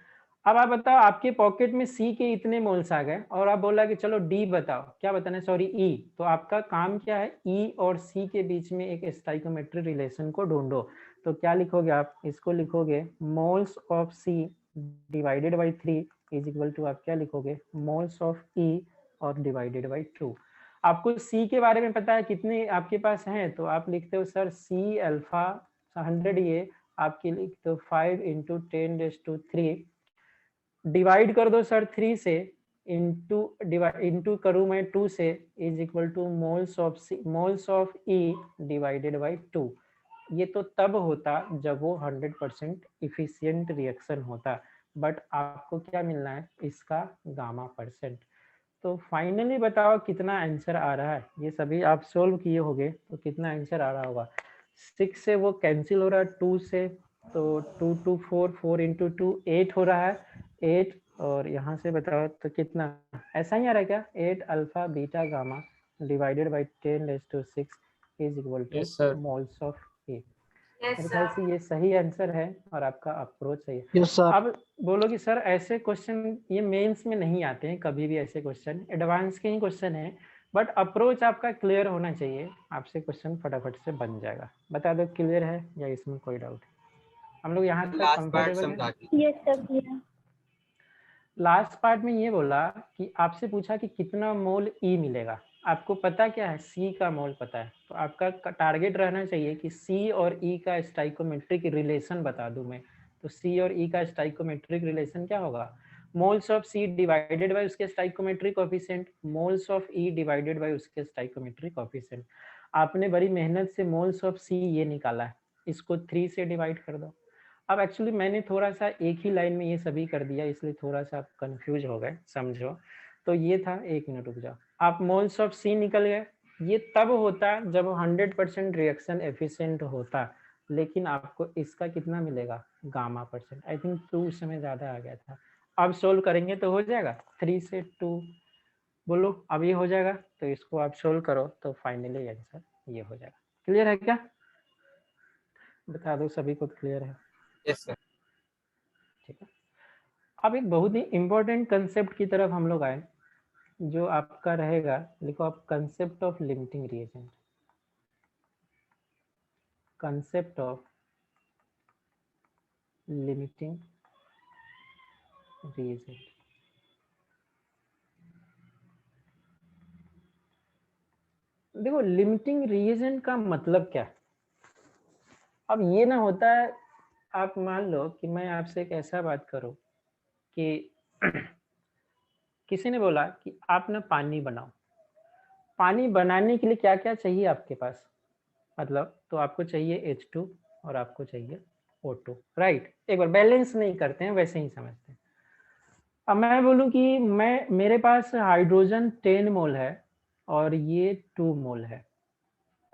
अब आप बताओ, आपके पॉकेट में सी के इतने मोल्स आ गए और आप बोला कि चलो डी बताओ, क्या बताना है, सॉरी ई। तो आपका काम क्या है, ई और सी के बीच में एक स्टाइकोमेट्रिक रिलेशन को ढूंढो। तो क्या लिखोगे आप, इसको लिखोगे moles of C divided by 3 is equal to आप क्या लिखोगे, मोल्स ऑफ ई और डिवाइडेड बाई 2। आपको सी के बारे में पता है कितने आपके पास हैं, तो आप लिखते हो सर सी अल्फा 100, ये आपके लिखते हो 5 इंटू 10⁻³ डिवाइड कर दो सर 3 से, इंटू करूँ मैं 2 से, is equal to moles of E divided by 2। ये तो तब होता जब वो 100% इफिशियंट रिएक्शन होता, बट आपको क्या मिलना है, इसका गामा परसेंट। तो फाइनली बताओ कितना आंसर आ रहा है। ये सभी आप सोल्व किए होंगे, तो कितना आंसर आ रहा होगा। 6 से वो कैंसिल हो रहा है 2 से, तो 2 2 4 4 इंटू 2 8 हो रहा है, 8। और यहाँ से बताओ तो कितना, ऐसा ही आ रहा है क्या, 8 alpha beta gamma divided by 10⁻6 is equal to yes sir. Moles of A. मेरे ख्याल से ये सही आंसर है और आपका अप्रोच सही है। Yes sir. अब बोलो कि सर ऐसे क्वेश्चन ये मेंस में नहीं आते हैं कभी भी, ऐसे क्वेश्चन एडवांस के ही क्वेश्चन है, बट अप्रोच आपका क्लियर होना चाहिए, आपसे क्वेश्चन फटाफट से बन जाएगा। बता दो क्लियर है या इसमें कोई डाउट है? हम लोग यहाँ तक कंफर्टेबल है? Yes sir clear. Last part में ये बोला कि आपसे पूछा कि कितना मोल ई मिलेगा। आपको पता क्या है, सी का मोल पता है, तो आपका टारगेट रहना चाहिए कि सी और ई का स्टाइकोमेट्रिक रिलेशन बता दूं मैं। तो सी और ई का स्टाइकोमेट्रिक रिलेशन क्या होगा, moles of C divided by उसके stoichiometric coefficient, moles of E divided by उसके स्टाइकोमेट्रिक कोएफिशिएंट। आपने बड़ी मेहनत से मोल्स ऑफ सी ये निकाला है, इसको 3 से डिवाइड कर दो। अब एक्चुअली मैंने थोड़ा सा एक ही लाइन में ये सभी कर दिया, इसलिए थोड़ा सा आप कंफ्यूज हो गए, समझो। तो ये था, 1 मिनट रुक जाओ। आप मोल्स ऑफ सी निकल गए, ये तब होता जब 100% रिएक्शन एफिशिएंट होता, लेकिन आपको इसका कितना मिलेगा, गामा परसेंट। आई थिंक 2 उस समय ज्यादा आ गया था। अब सोल्व करेंगे तो हो जाएगा, 3 से 2 बोलो अब ये हो जाएगा, तो इसको आप सोल्व करो तो फाइनली आंसर ये हो जाएगा। क्लियर है क्या? बता दो सभी को क्लियर है? Yes sir. ठीक है। अब एक बहुत ही इंपॉर्टेंट कंसेप्ट की तरफ हम लोग आए, जो आपका रहेगा, लिखो आप concept of limiting reagent. Concept of limiting reagent. देखो लिमिटिंग रीएजेंट का मतलब क्या है? अब ये ना होता है, आप मान लो कि मैं आपसे एक ऐसा बात करूं कि किसी ने बोला कि आप ना पानी बनाओ। पानी बनाने के लिए क्या क्या चाहिए आपके पास? मतलब तो आपको चाहिए H2 और आपको चाहिए O2, राइट? एक बार बैलेंस नहीं करते हैं, वैसे ही समझते हैं। अब मैं बोलूं कि मेरे पास हाइड्रोजन 10 मोल है और ये 2 मोल है,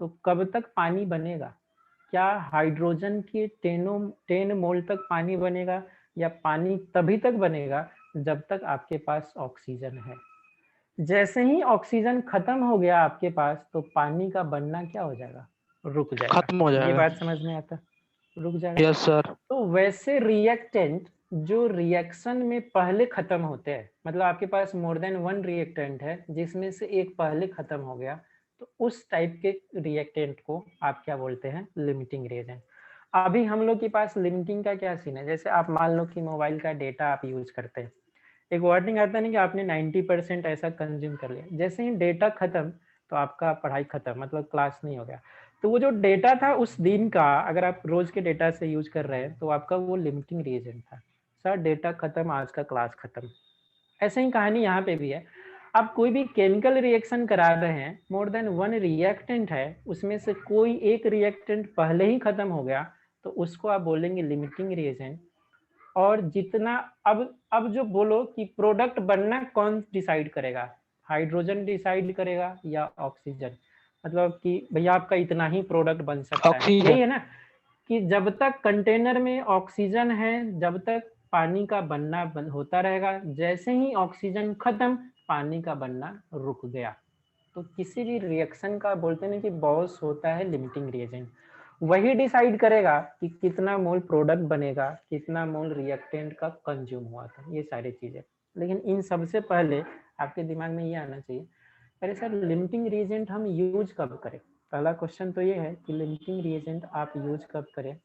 तो कब तक पानी बनेगा? क्या हाइड्रोजन के 10 मोल तक पानी बनेगा, या पानी तभी तक बनेगा जब तक आपके पास ऑक्सीजन है? जैसे ही ऑक्सीजन खत्म हो गया आपके पास, तो पानी का बनना क्या हो जाएगा? रुक जाएगा। खत्म हो ये जाएगा। बात समझ में आता? रुक जाएगा। Yes sir. तो वैसे रिएक्टेंट जो रिएक्शन में पहले खत्म होते हैं, मतलब आपके पास मोर देन वन रिएक्टेंट है जिसमें से एक पहले खत्म हो गया, तो उस टाइप के रिएक्टेंट को आप क्या बोलते हैं? Limiting reagent. अभी हम लोग के पास लिमिटिंग का क्या सीन है? जैसे आप मान लो कि मोबाइल का डेटा आप यूज करते हैं, एक वार्निंग आता है ना कि आपने 90% ऐसा कंज्यूम कर लिया, जैसे ही डेटा खत्म तो आपका पढ़ाई खत्म, मतलब क्लास नहीं हो गया। तो वो जो डेटा था उस दिन का, अगर आप रोज के डेटा से यूज कर रहे हैं तो आपका वो लिमिटिंग रीजन था। सर डेटा खत्म, आज का क्लास खत्म। ऐसे ही कहानी यहाँ पे भी है। आप कोई भी केमिकल रिएक्शन करा रहे हैं, मोर देन वन रिएक्टेंट है, उसमें से कोई एक रिएक्टेंट पहले ही खत्म हो गया, तो उसको आप बोलेंगे लिमिटिंग रिएजेंट। और जितना अब जो बोलो कि प्रोडक्ट बनना कौन डिसाइड करेगा? हाइड्रोजन डिसाइड करेगा या ऑक्सीजन? मतलब कि भैया आपका इतना ही प्रोडक्ट बन सकता है, ऑक्सीजन। यही है ना? कि जब तक कंटेनर में ऑक्सीजन है, जब तक पानी का बनना होता रहेगा। जैसे ही ऑक्सीजन खत्म, पानी का बनना रुक गया। तो किसी भी रिएक्शन का बोलते हैं कि बॉस होता है लिमिटिंग रिएजेंट। वही डिसाइड करेगा कि कितना मोल प्रोडक्ट बनेगा, कितना मोल रिएक्टेंट का कंज्यूम हुआ था, ये सारी चीजें। लेकिन इन सबसे पहले आपके दिमाग में ये आना चाहिए, अरे सर लिमिटिंग रिएजेंट हम यूज कब करें? पहला क्वेश्चन तो ये है कि लिमिटिंग रिएजेंट आप यूज कब करें,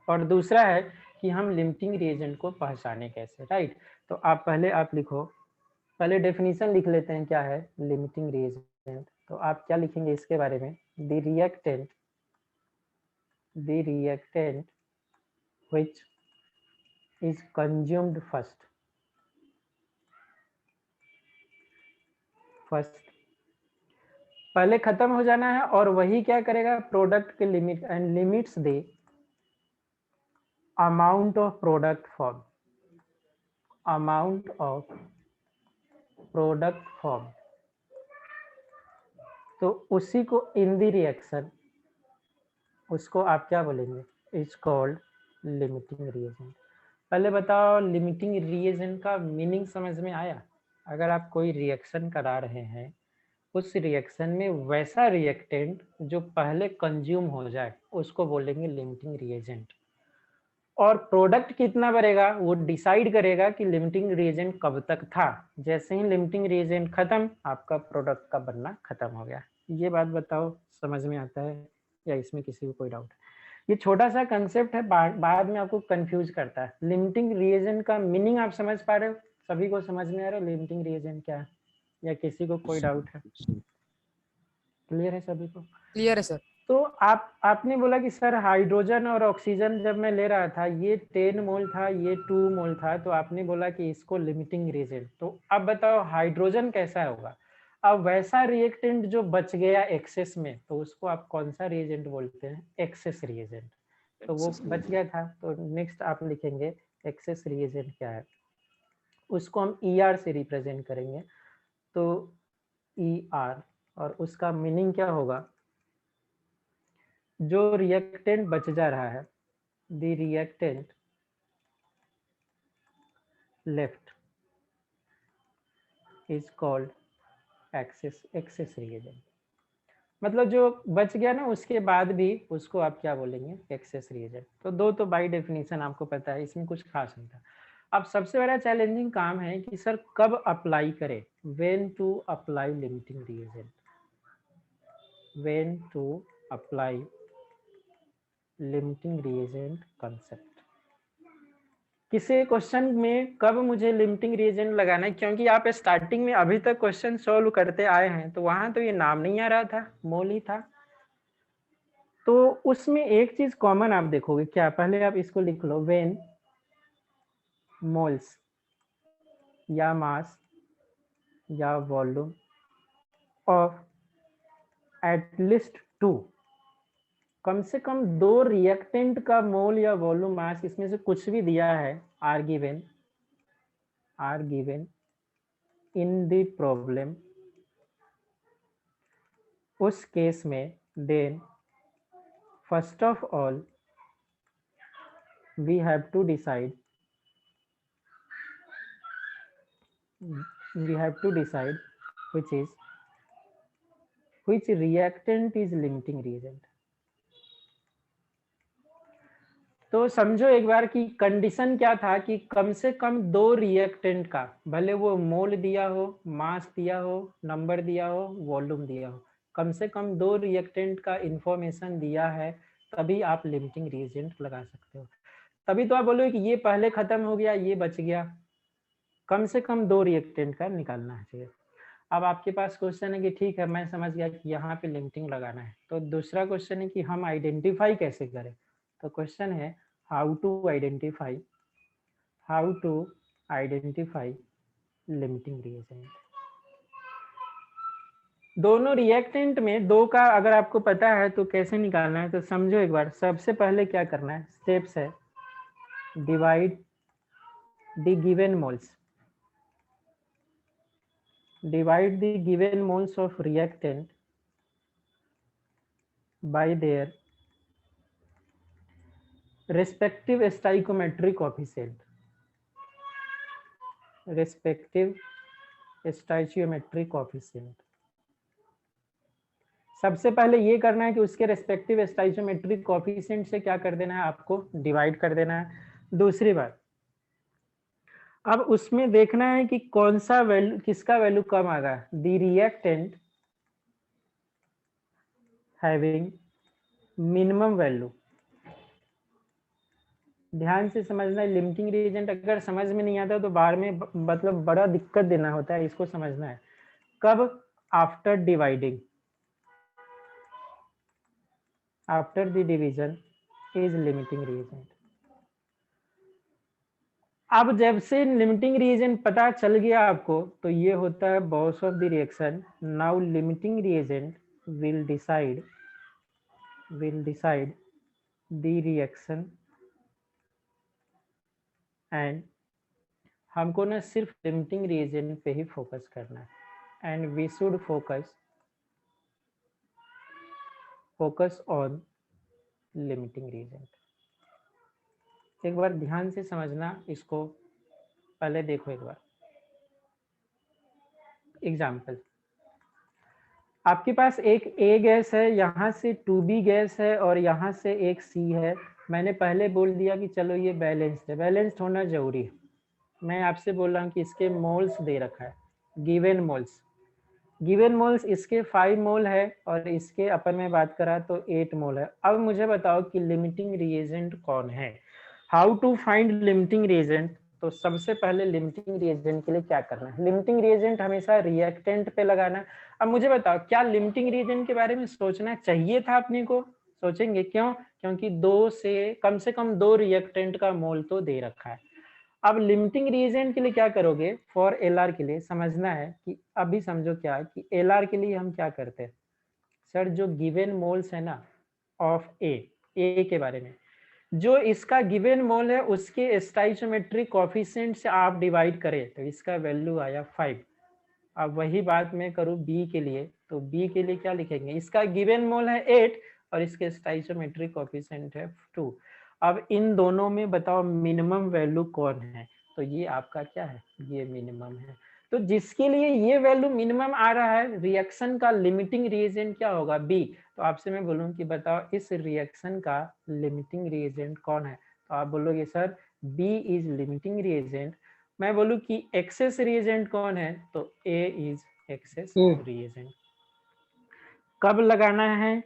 और दूसरा है कि हम लिमिटिंग रिएजेंट को पहचाने कैसे, राइट? तो आप लिखो, पहले डेफिनेशन लिख लेते हैं क्या है लिमिटिंग रिएजेंट। तो आप क्या लिखेंगे इसके बारे में? The reactant which is consumed first पहले खत्म हो जाना है, और वही क्या करेगा? प्रोडक्ट के limit and limits the amount of product form, तो उसी को इन द रिएक्शन, उसको आप क्या बोलेंगे? Is called limiting reagent. पहले बताओ लिमिटिंग रिएजेंट का मीनिंग समझ में आया? अगर आप कोई रिएक्शन करा रहे हैं, उस रिएक्शन में वैसा रिएक्टेंट जो पहले कंज्यूम हो जाए, उसको बोलेंगे लिमिटिंग रिएजेंट। और प्रोडक्ट कितना बनेगा वो डिसाइड करेगा कि लिमिटिंग रिएजेंट कब तक था। जैसे ही लिमिटिंग रिएजेंट खत्म, आपका प्रोडक्ट का बनना खत्म हो गया। ये बात बताओ समझ में आता है या इसमें किसी को कोई डाउट है? ये छोटा सा कंसेप्ट है, बाद में आपको कंफ्यूज करता है। लिमिटिंग रिएजेंट का मीनिंग आप समझ पा रहे हो? सभी को समझ में आ रहा है लिमिटिंग रिएजेंट क्या है, या किसी को कोई डाउट है? क्लियर है सभी को? क्लियर है सर। तो आपने बोला कि सर हाइड्रोजन और ऑक्सीजन जब मैं ले रहा था, ये 10 मोल था, ये 2 मोल था, तो आपने बोला कि इसको लिमिटिंग रिएजेंट। तो अब बताओ हाइड्रोजन कैसा होगा? अब वैसा रिएक्टेंट जो बच गया एक्सेस में, तो उसको आप कौन सा रिएजेंट बोलते हैं? Access reagent. तो वो बच गया था, तो नेक्स्ट आप लिखेंगे एक्सेस रिएजेंट क्या है, उसको हम ER से रिप्रेजेंट करेंगे। तो ER, और उसका मीनिंग क्या होगा? जो रिएक्टेंट बच जा रहा है, the reactant left is called access reagent. मतलब जो बच गया ना उसके बाद भी उसको आप क्या बोलेंगे? Access reagent. तो दो तो बाय डेफिनेशन आपको पता है, इसमें कुछ खास नहीं था। अब सबसे बड़ा चैलेंजिंग काम है कि सर कब अप्लाई करें, when to apply limiting reagent, when to apply limiting reagent concept. किसी क्वेश्चन में कब मुझे लिमिटिंग रीजन लगाना है, क्योंकि आप स्टार्टिंग में अभी तक क्वेश्चन सॉल्व करते आए हैं तो वहां तो ये नाम नहीं आ रहा था, मोल ही था। तो उसमें एक चीज कॉमन आप देखोगे क्या, पहले आप इसको लिख लो, व्हेन मोल्स या मास या वॉल्यूम ऑफ एटलीस्ट 2, कम से कम 2 रिएक्टेंट का मोल या वॉल्यूम मास इसमें से कुछ भी दिया है, are given in the problem, उस केस में then first of all we have to decide which reactant is limiting reagent। तो समझो एक बार कि कंडीशन क्या था कि कम से कम 2 रिएक्टेंट का, भले वो मोल दिया हो, मास दिया हो, नंबर दिया हो, वॉल्यूम दिया हो, कम से कम 2 रिएक्टेंट का इंफॉर्मेशन दिया है, तभी आप लिमिटिंग रिएजेंट लगा सकते हो। तभी तो आप बोलोगे कि ये पहले खत्म हो गया, ये बच गया, कम से कम 2 रिएक्टेंट का निकालना चाहिए। अब आपके पास क्वेश्चन है कि ठीक है मैं समझ गया कि यहाँ पे लिमिटिंग लगाना है, तो दूसरा क्वेश्चन है कि हम आइडेंटिफाई कैसे करें। तो क्वेश्चन है how to identify limiting reagent. दोनों रिएक्टेंट में 2 का अगर आपको पता है तो कैसे निकालना है, तो समझो एक बार। सबसे पहले क्या करना है, स्टेप्स है, divide the given moles of reactant by their respective stoichiometric coefficient। सबसे पहले ये करना है कि उसके रेस्पेक्टिव स्टाइचियोमेट्रिक कोएफिशिएंट से क्या कर देना है, आपको डिवाइड कर देना है। दूसरी बात, अब उसमें देखना है कि कौन सा वैल्यू, किसका वैल्यू कम आ रहा है, the reactant having minimum value. ध्यान से समझना, लिमिटिंग रिएजेंट अगर समझ में नहीं आता तो बाहर में मतलब बड़ा दिक्कत देना होता है, इसको समझना है। कब, after dividing, after the division is limiting reagent. अब जब से लिमिटिंग रिएजेंट पता चल गया आपको, तो ये होता है boss of the reaction. Now limiting reagent will decide the reaction, and हमको ना सिर्फ लिमिटिंग रिएजेंट पे ही फोकस करना है, and we should focus on limiting reagent. एक बार ध्यान से समझना इसको, पहले देखो एक बार एग्जाम्पल। आपके पास एक A गैस है, यहाँ से 2B गैस है और यहाँ से एक C है। मैंने पहले बोल दिया कि चलो ये बैलेंस्ड है, बैलेंस्ड होना जरूरी है। मैं आपसे बोल रहा हूँ कि इसके मोल्स दे रखा है, गिवन मोल्स इसके 5 मोल है और इसके अपन में बात करा तो 8 मोल है। अब मुझे बताओ कि लिमिटिंग रिएजेंट कौन है। How to find limiting reagent, तो सबसे पहले लिमिटिंग रिएजेंट के लिए क्या करना है, लिमिटिंग रिएजेंट हमेशा रिएक्टेंट पे लगाना है। अब मुझे बताओ क्या लिमिटिंग रिएजेंट के बारे में सोचना चाहिए था अपने को, सोचेंगे क्यों, क्योंकि कम से कम 2 रिएक्टेंट का मोल तो दे रखा है। अब लिमिटिंग रिएजेंट के लिए क्या करोगे, फॉर एलआर के लिए समझना है कि अभी समझो क्या कि एलआर के लिए हम क्या करते हैं सर, जो गिवन मोल्स है ना ऑफ ए के बारे में, जो इसका गिवन मोल है उसके स्टाइचियोमेट्रिक कोएफिशिएंट से आप डिवाइड करें तो इसका वैल्यू आया 5। अब वही बात मैं करूं बी के लिए, तो बी के लिए क्या लिखेंगे, इसका गिवन मोल है 8 और इसके स्टाइचियोमेट्रिक कोएफिशिएंट है 2। अब इन दोनों में बताओ मिनिमम वैल्यू कौन है, तो ये आपका क्या है, ये मिनिमम है। तो जिसके लिए ये वैल्यू मिनिमम आ रहा है, रिएक्शन का लिमिटिंग रिएजेंट क्या होगा, बी। तो आपसे मैं बोलूं कि बताओ इस रिएक्शन का लिमिटिंग रिएजेंट कौन है, तो आप बोलोगे sir B is limiting reagent. मैं बोलूं कि एक्सेस रिएजेंट कौन है, तो ए इज एक्सेस रिएजेंट। कब लगाना है,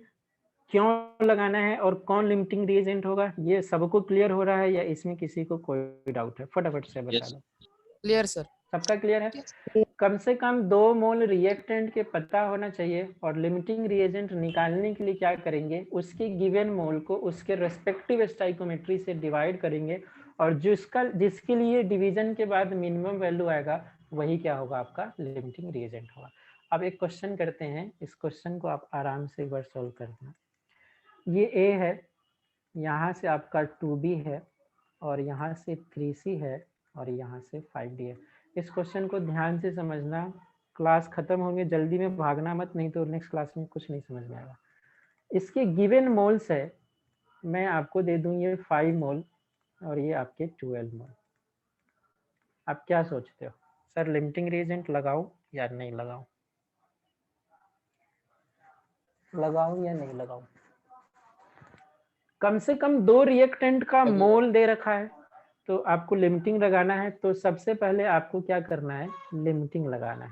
क्यों लगाना है और कौन लिमिटिंग रिएजेंट होगा, ये सबको क्लियर हो रहा है या इसमें किसी को कोई डाउट है? फटाफट से बता दो। Clear sir. सबका क्लियर है? कम से कम 2 मोल रिएक्टेंट के पता होना चाहिए और लिमिटिंग रिएजेंट निकालने के लिए क्या करेंगे, उसके गिवन मोल को उसके रेस्पेक्टिव स्टाइकोमेट्री से डिवाइड करेंगे और जिसके लिए डिवीजन के बाद मिनिमम वैल्यू आएगा वही क्या होगा, आपका लिमिटिंग रिएजेंट होगा। अब एक क्वेश्चन करते हैं, इस क्वेश्चन को आप आराम से एक बार सॉल्व करना। ये ए है, यहाँ से आपका 2b है और यहाँ से 3c है और यहाँ से 5d है। इस क्वेश्चन को ध्यान से समझना, क्लास खत्म होंगे, जल्दी में भागना मत, नहीं तो नेक्स्ट क्लास में कुछ नहीं समझ में आएगा। इसके गिवन मोल्स है, मैं आपको दे दूं ये 5 मोल और ये आपके 12 मोल। आप क्या सोचते हो सर, लिमिटिंग रिएजेंट लगाओ या नहीं लगाओ? लगाओ या नहीं लगाओ? कम से कम 2 रिएक्टेंट का मोल दे रखा है तो आपको लिमिटिंग लगाना है, तो सबसे पहले आपको क्या करना है, लिमिटिंग लगाना है।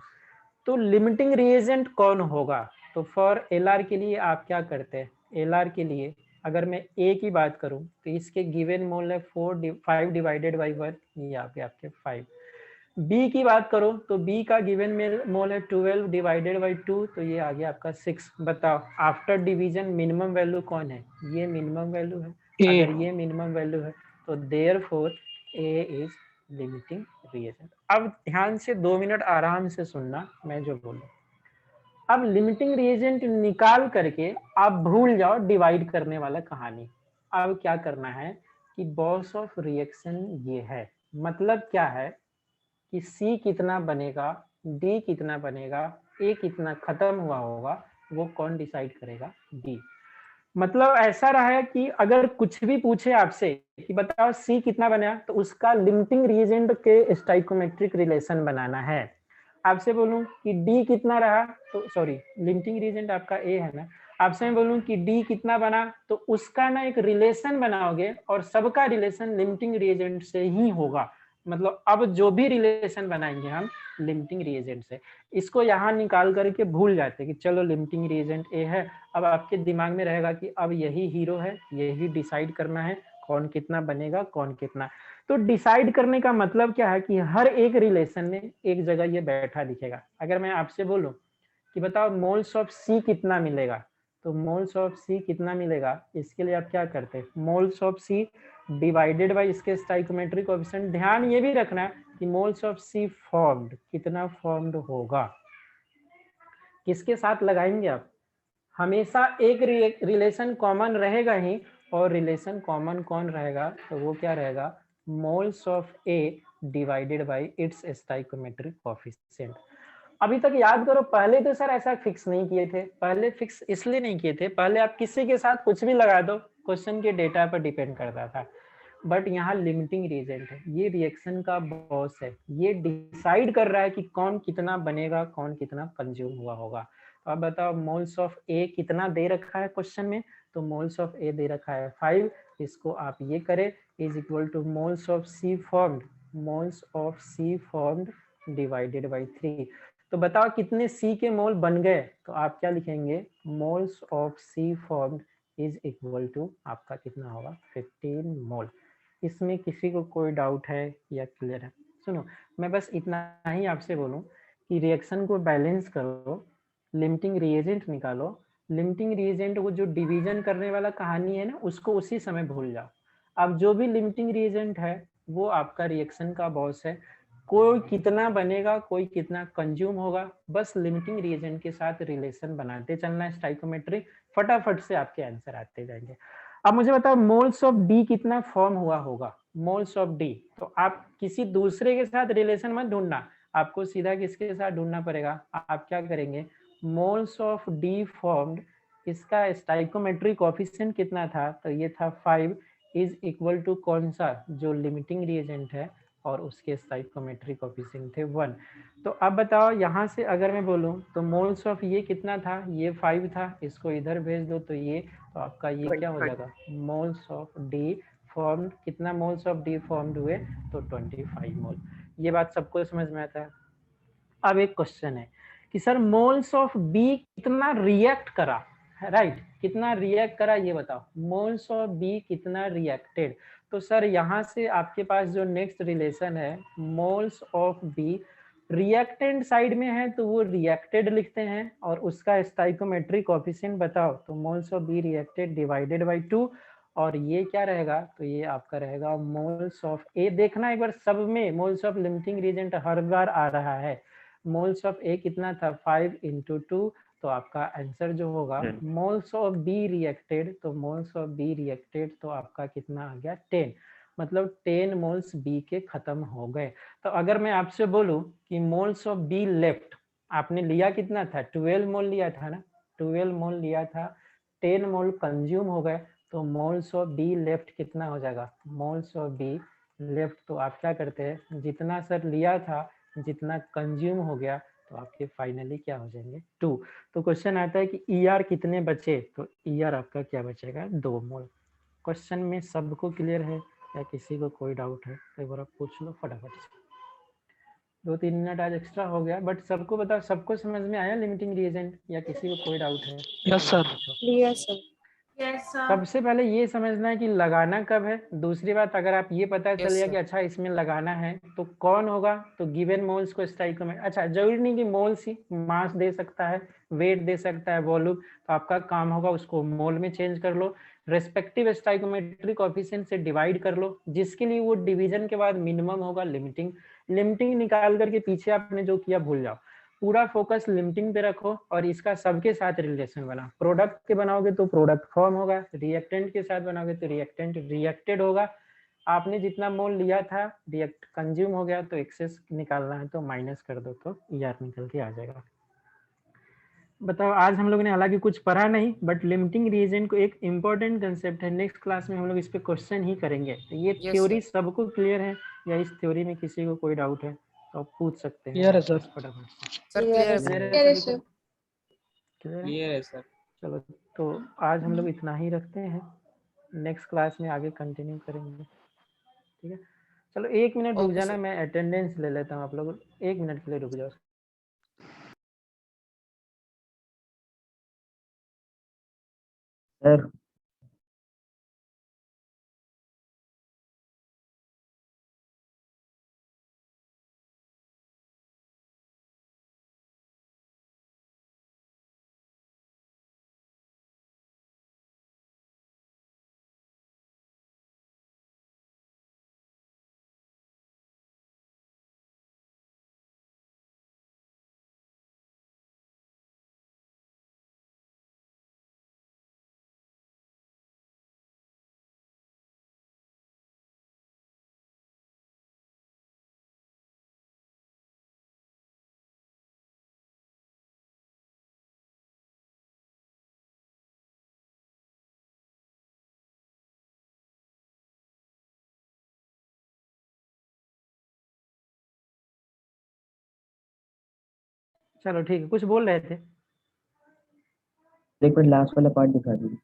तो लिमिटिंग रिएजेंट कौन होगा? तो फॉर एलआर के लिए आप क्या करते हैं, एलआर के लिए अगर मैं ए की बात करूं तो इसके गिवन मोल है 5 डिवाइडेड बाई 1, ये यहाँ पे आपके 5। बी की बात करो तो बी का गिवन मोल है 12 डिवाइडेड बाई 2, तो ये आ गया आपका 6। बताओ आफ्टर डिवीजन मिनिमम वैल्यू कौन है, ये मिनिमम वैल्यू है। अगर ये मिनिमम वैल्यू है तो therefore A is limiting reagent. अब ध्यान से 2 मिनट आराम से सुनना मैं जो बोलूं। अब लिमिटिंग रिएजेंट निकाल करके आप भूल जाओ डिवाइड करने वाला कहानी। अब क्या करना है कि बॉस ऑफ रिएक्शन ये है, मतलब क्या है कि C कितना बनेगा, D कितना बनेगा, A कितना खत्म हुआ होगा, वो कौन डिसाइड करेगा, D। मतलब ऐसा रहा है कि अगर कुछ भी पूछे आपसे कि बताओ C कितना बना, तो उसका लिमिटिंग रिएजेंट के स्टाइकोमेट्रिक रिलेशन बनाना है। आपसे बोलूं कि D कितना रहा, तो सॉरी लिमिटिंग रिएजेंट आपका A है ना, आपसे मैं बोलूं कि D कितना बना, तो उसका ना एक रिलेशन बनाओगे और सबका रिलेशन लिमिटिंग रिएजेंट से ही होगा। मतलब अब जो भी रिलेशन बनाएंगे हम लिमिटिंग रिएजेंट से, इसको यहाँ निकाल करके भूल जाते कि चलो लिमिटिंग रिएजेंट ए है। अब आपके दिमाग में रहेगा कि अब यही हीरो है, यही डिसाइड करना है कौन कितना बनेगा, कौन कितना। तो डिसाइड करने का मतलब क्या है कि हर एक रिलेशन में एक जगह ये बैठा दिखेगा। अगर मैं आपसे बोलूं कि बताओ मोल्स ऑफ सी कितना मिलेगा, तो मोल्स ऑफ सी कितना मिलेगा, इसके लिए आप क्या करते हैं, moles of C divided by इसके स्टाइकोमेट्रिक कोएफिशिएंट। ध्यान ये भी रखना है कि मोल्स ऑफ सी फॉर्म्ड कितना फॉर्म्ड होगा, किसके साथ लगाएंगे आप, हमेशा एक रिलेशन कॉमन रहेगा ही, और रिलेशन कॉमन कौन रहेगा, तो वो क्या रहेगा, moles of A divided by it's stoichiometric coefficient. अभी तक याद करो, पहले तो सर ऐसा फिक्स नहीं किए थे, पहले फिक्स इसलिए नहीं किए थे, पहले आप किसी के साथ कुछ भी लगा दो, क्वेश्चन के डेटा पर डिपेंड करता था। बट यहाँ लिमिटिंग रिएजेंट है, ये रिएक्शन का बॉस है, ये डिसाइड कर रहा है कि कौन कितना बनेगा, कौन कितना कंज्यूम हुआ होगा। अब बताओ मोल्स ऑफ ए कितना दे रखा है क्वेश्चन में, तो मोल्स ऑफ ए दे रखा है 5, इसको आप ये करें is equal to moles of C formed, moles of C formed divided by 3। तो बताओ कितने सी के मोल बन गए, तो आप क्या लिखेंगे, moles of C formed is equal to आपका कितना होगा, 15 मोल। इसमें किसी को कोई डाउट है या क्लियर है? सुनो, मैं बस इतना ही आपसे बोलूं कि रिएक्शन को बैलेंस करो, लिमिटिंग रिएजेंट निकालो, लिमिटिंग रिएजेंट वो जो डिवीजन करने वाला कहानी है ना, उसको उसी समय भूल जाओ। अब जो भी लिमिटिंग रिएजेंट है वो आपका रिएक्शन का बॉस है, कोई कितना बनेगा, कोई कितना कंज्यूम होगा, बस लिमिटिंग रिएजेंट के साथ रिलेशन बनाते चलना है स्टाइकोमेट्रिक, फटाफट से आपके आंसर आते जाएंगे। अब मुझे बताओ मोल्स ऑफ डी कितना फॉर्म हुआ होगा, मोल्स ऑफ डी, तो आप किसी दूसरे के साथ रिलेशन मत ढूंढना, आपको सीधा किसके साथ ढूंढना पड़ेगा, आप क्या करेंगे, मोल्स ऑफ डी फॉर्म्ड, इसका स्टाइकोमेट्रिक कोएफिशिएंट कितना था, तो ये था 5 इज इक्वल टू कौन सा, जो लिमिटिंग रिएजेंट है और उसके स्टाइकोमेट्रिक कोएफिशिएंट थे 1। तो अब बताओ यहाँ से अगर मैं बोलूँ तो मोल्स ऑफ ये कितना था, ये 5 था, इसको इधर भेज दो तो ये, तो आपका ये क्या हो जाएगा, मोल्स ऑफ डी फॉर्म्ड, कितना मोल्स ऑफ डी फॉर्म्ड हुए, तो 25 मोल। ये बात सबको समझ में आता है? अब एक क्वेश्चन है कि सर मोल्स ऑफ बी कितना रिएक्ट करा, राइट, कितना रिएक्ट करा ये बताओ, मोल्स ऑफ बी कितना रिएक्टेड। तो सर यहाँ से आपके पास जो नेक्स्ट रिलेशन है, moles of B reactant side में है तो वो रिएक्टेड लिखते हैं, और उसका स्टाइकोमेट्रिक कोएफिशिएंट बताओ तो moles of B reacted divided by 2, और ये क्या रहेगा, तो ये आपका रहेगा मोल्स ऑफ ए। देखना एक बार सब में मोल्स ऑफ लिमिटिंग रिएजेंट हर बार आ रहा है। मोल्स ऑफ ए कितना था 5 × 2, तो आपका आंसर जो होगा मोल्स ऑफ बी रिएक्टेड, तो मोल्स ऑफ बी रिएक्टेड तो आपका कितना आ गया 10, मतलब 10 मोल्स बी के खत्म हो गए। तो अगर मैं आपसे बोलूं कि मोल्स ऑफ बी लेफ्ट, आपने लिया कितना था 12 मोल लिया था ना, 12 मोल लिया था, 10 मोल कंज्यूम हो गए, तो मोल्स ऑफ बी लेफ्ट कितना हो जाएगा, मोल्स ऑफ बी लेफ्ट, तो आप क्या करते हैं जितना सर लिया था जितना कंज्यूम हो गया तो आपके फाइनली क्या हो जाएंगे 2। तो क्वेश्चन आता है कि ER कितने बचे, तो ER आपका क्या बचेगा 2 मोल। क्वेश्चन में सबको क्लियर है या किसी को कोई डाउट है तो एक बार आप पूछ लो फटाफट से। 2-3 मिनट आज एक्स्ट्रा हो गया, बट सबको बताओ, सबको समझ में आया लिमिटिंग रिएजेंट या किसी को कोई डाउट है? Yes sir. Clear sir. सबसे पहले ये समझना है कि लगाना कब है। दूसरी बात, अगर आप ये पता चल गया sir. कि अच्छा इसमें लगाना है तो कौन होगा, तो गिवन मोल्स को स्टाइकोमेट्रिक, अच्छा जरूरी नहीं कि मोल्स ही, मास दे सकता है, वेट दे सकता है, वॉल्यूम, तो आपका काम होगा उसको मोल में चेंज कर लो, रेस्पेक्टिव स्टाइकोमेट्रिक कोएफिशिएंट से डिवाइड कर लो, जिसके लिए वो डिवीजन के बाद मिनिमम होगा लिमिटिंग। लिमिटिंग निकाल करके पीछे आपने जो किया भूल जाओ, पूरा फोकस लिमिटिंग पे रखो और इसका सबके साथ रिलेशन बना। प्रोडक्ट के बनाओगे तो प्रोडक्ट फॉर्म होगा, रिएक्टेंट के साथ बनाओगे तो रिएक्टेंट रिएक्टेड होगा। आपने जितना मोल लिया था रिएक्ट कंज्यूम हो गया तो एक्सेस निकालना है तो माइनस कर दो तो ER निकल के आ जाएगा। बताओ, आज हम लोग ने हालांकि कुछ पढ़ा नहीं, बट लिमिटिंग रिएजेंट को एक इंपॉर्टेंट कंसेप्ट है, नेक्स्ट क्लास में हम लोग इस पे क्वेश्चन ही करेंगे। तो ये Yes, थ्योरी sir. सबको क्लियर है या इस थ्योरी में किसी को कोई डाउट है तो आप पूछ सकते हैं क्लियर है सर। फटाफट से। सर क्लियर है क्लियर सर। है सभी को? क्लियर है? क्लियर है सर। चलो, तो आज हम लोग इतना ही रखते हैं, नेक्स्ट क्लास में आगे कंटिन्यू करेंगे, ठीक है? चलो 1 मिनट रुक Okay, जाना, sir. मैं अटेंडेंस ले लेता हूँ, आप लोग 1 मिनट के लिए रुक जाओ। सर चलो ठीक है, कुछ बोल रहे थे? एक मिनट लास्ट वाला पार्ट दिखा दीजिए।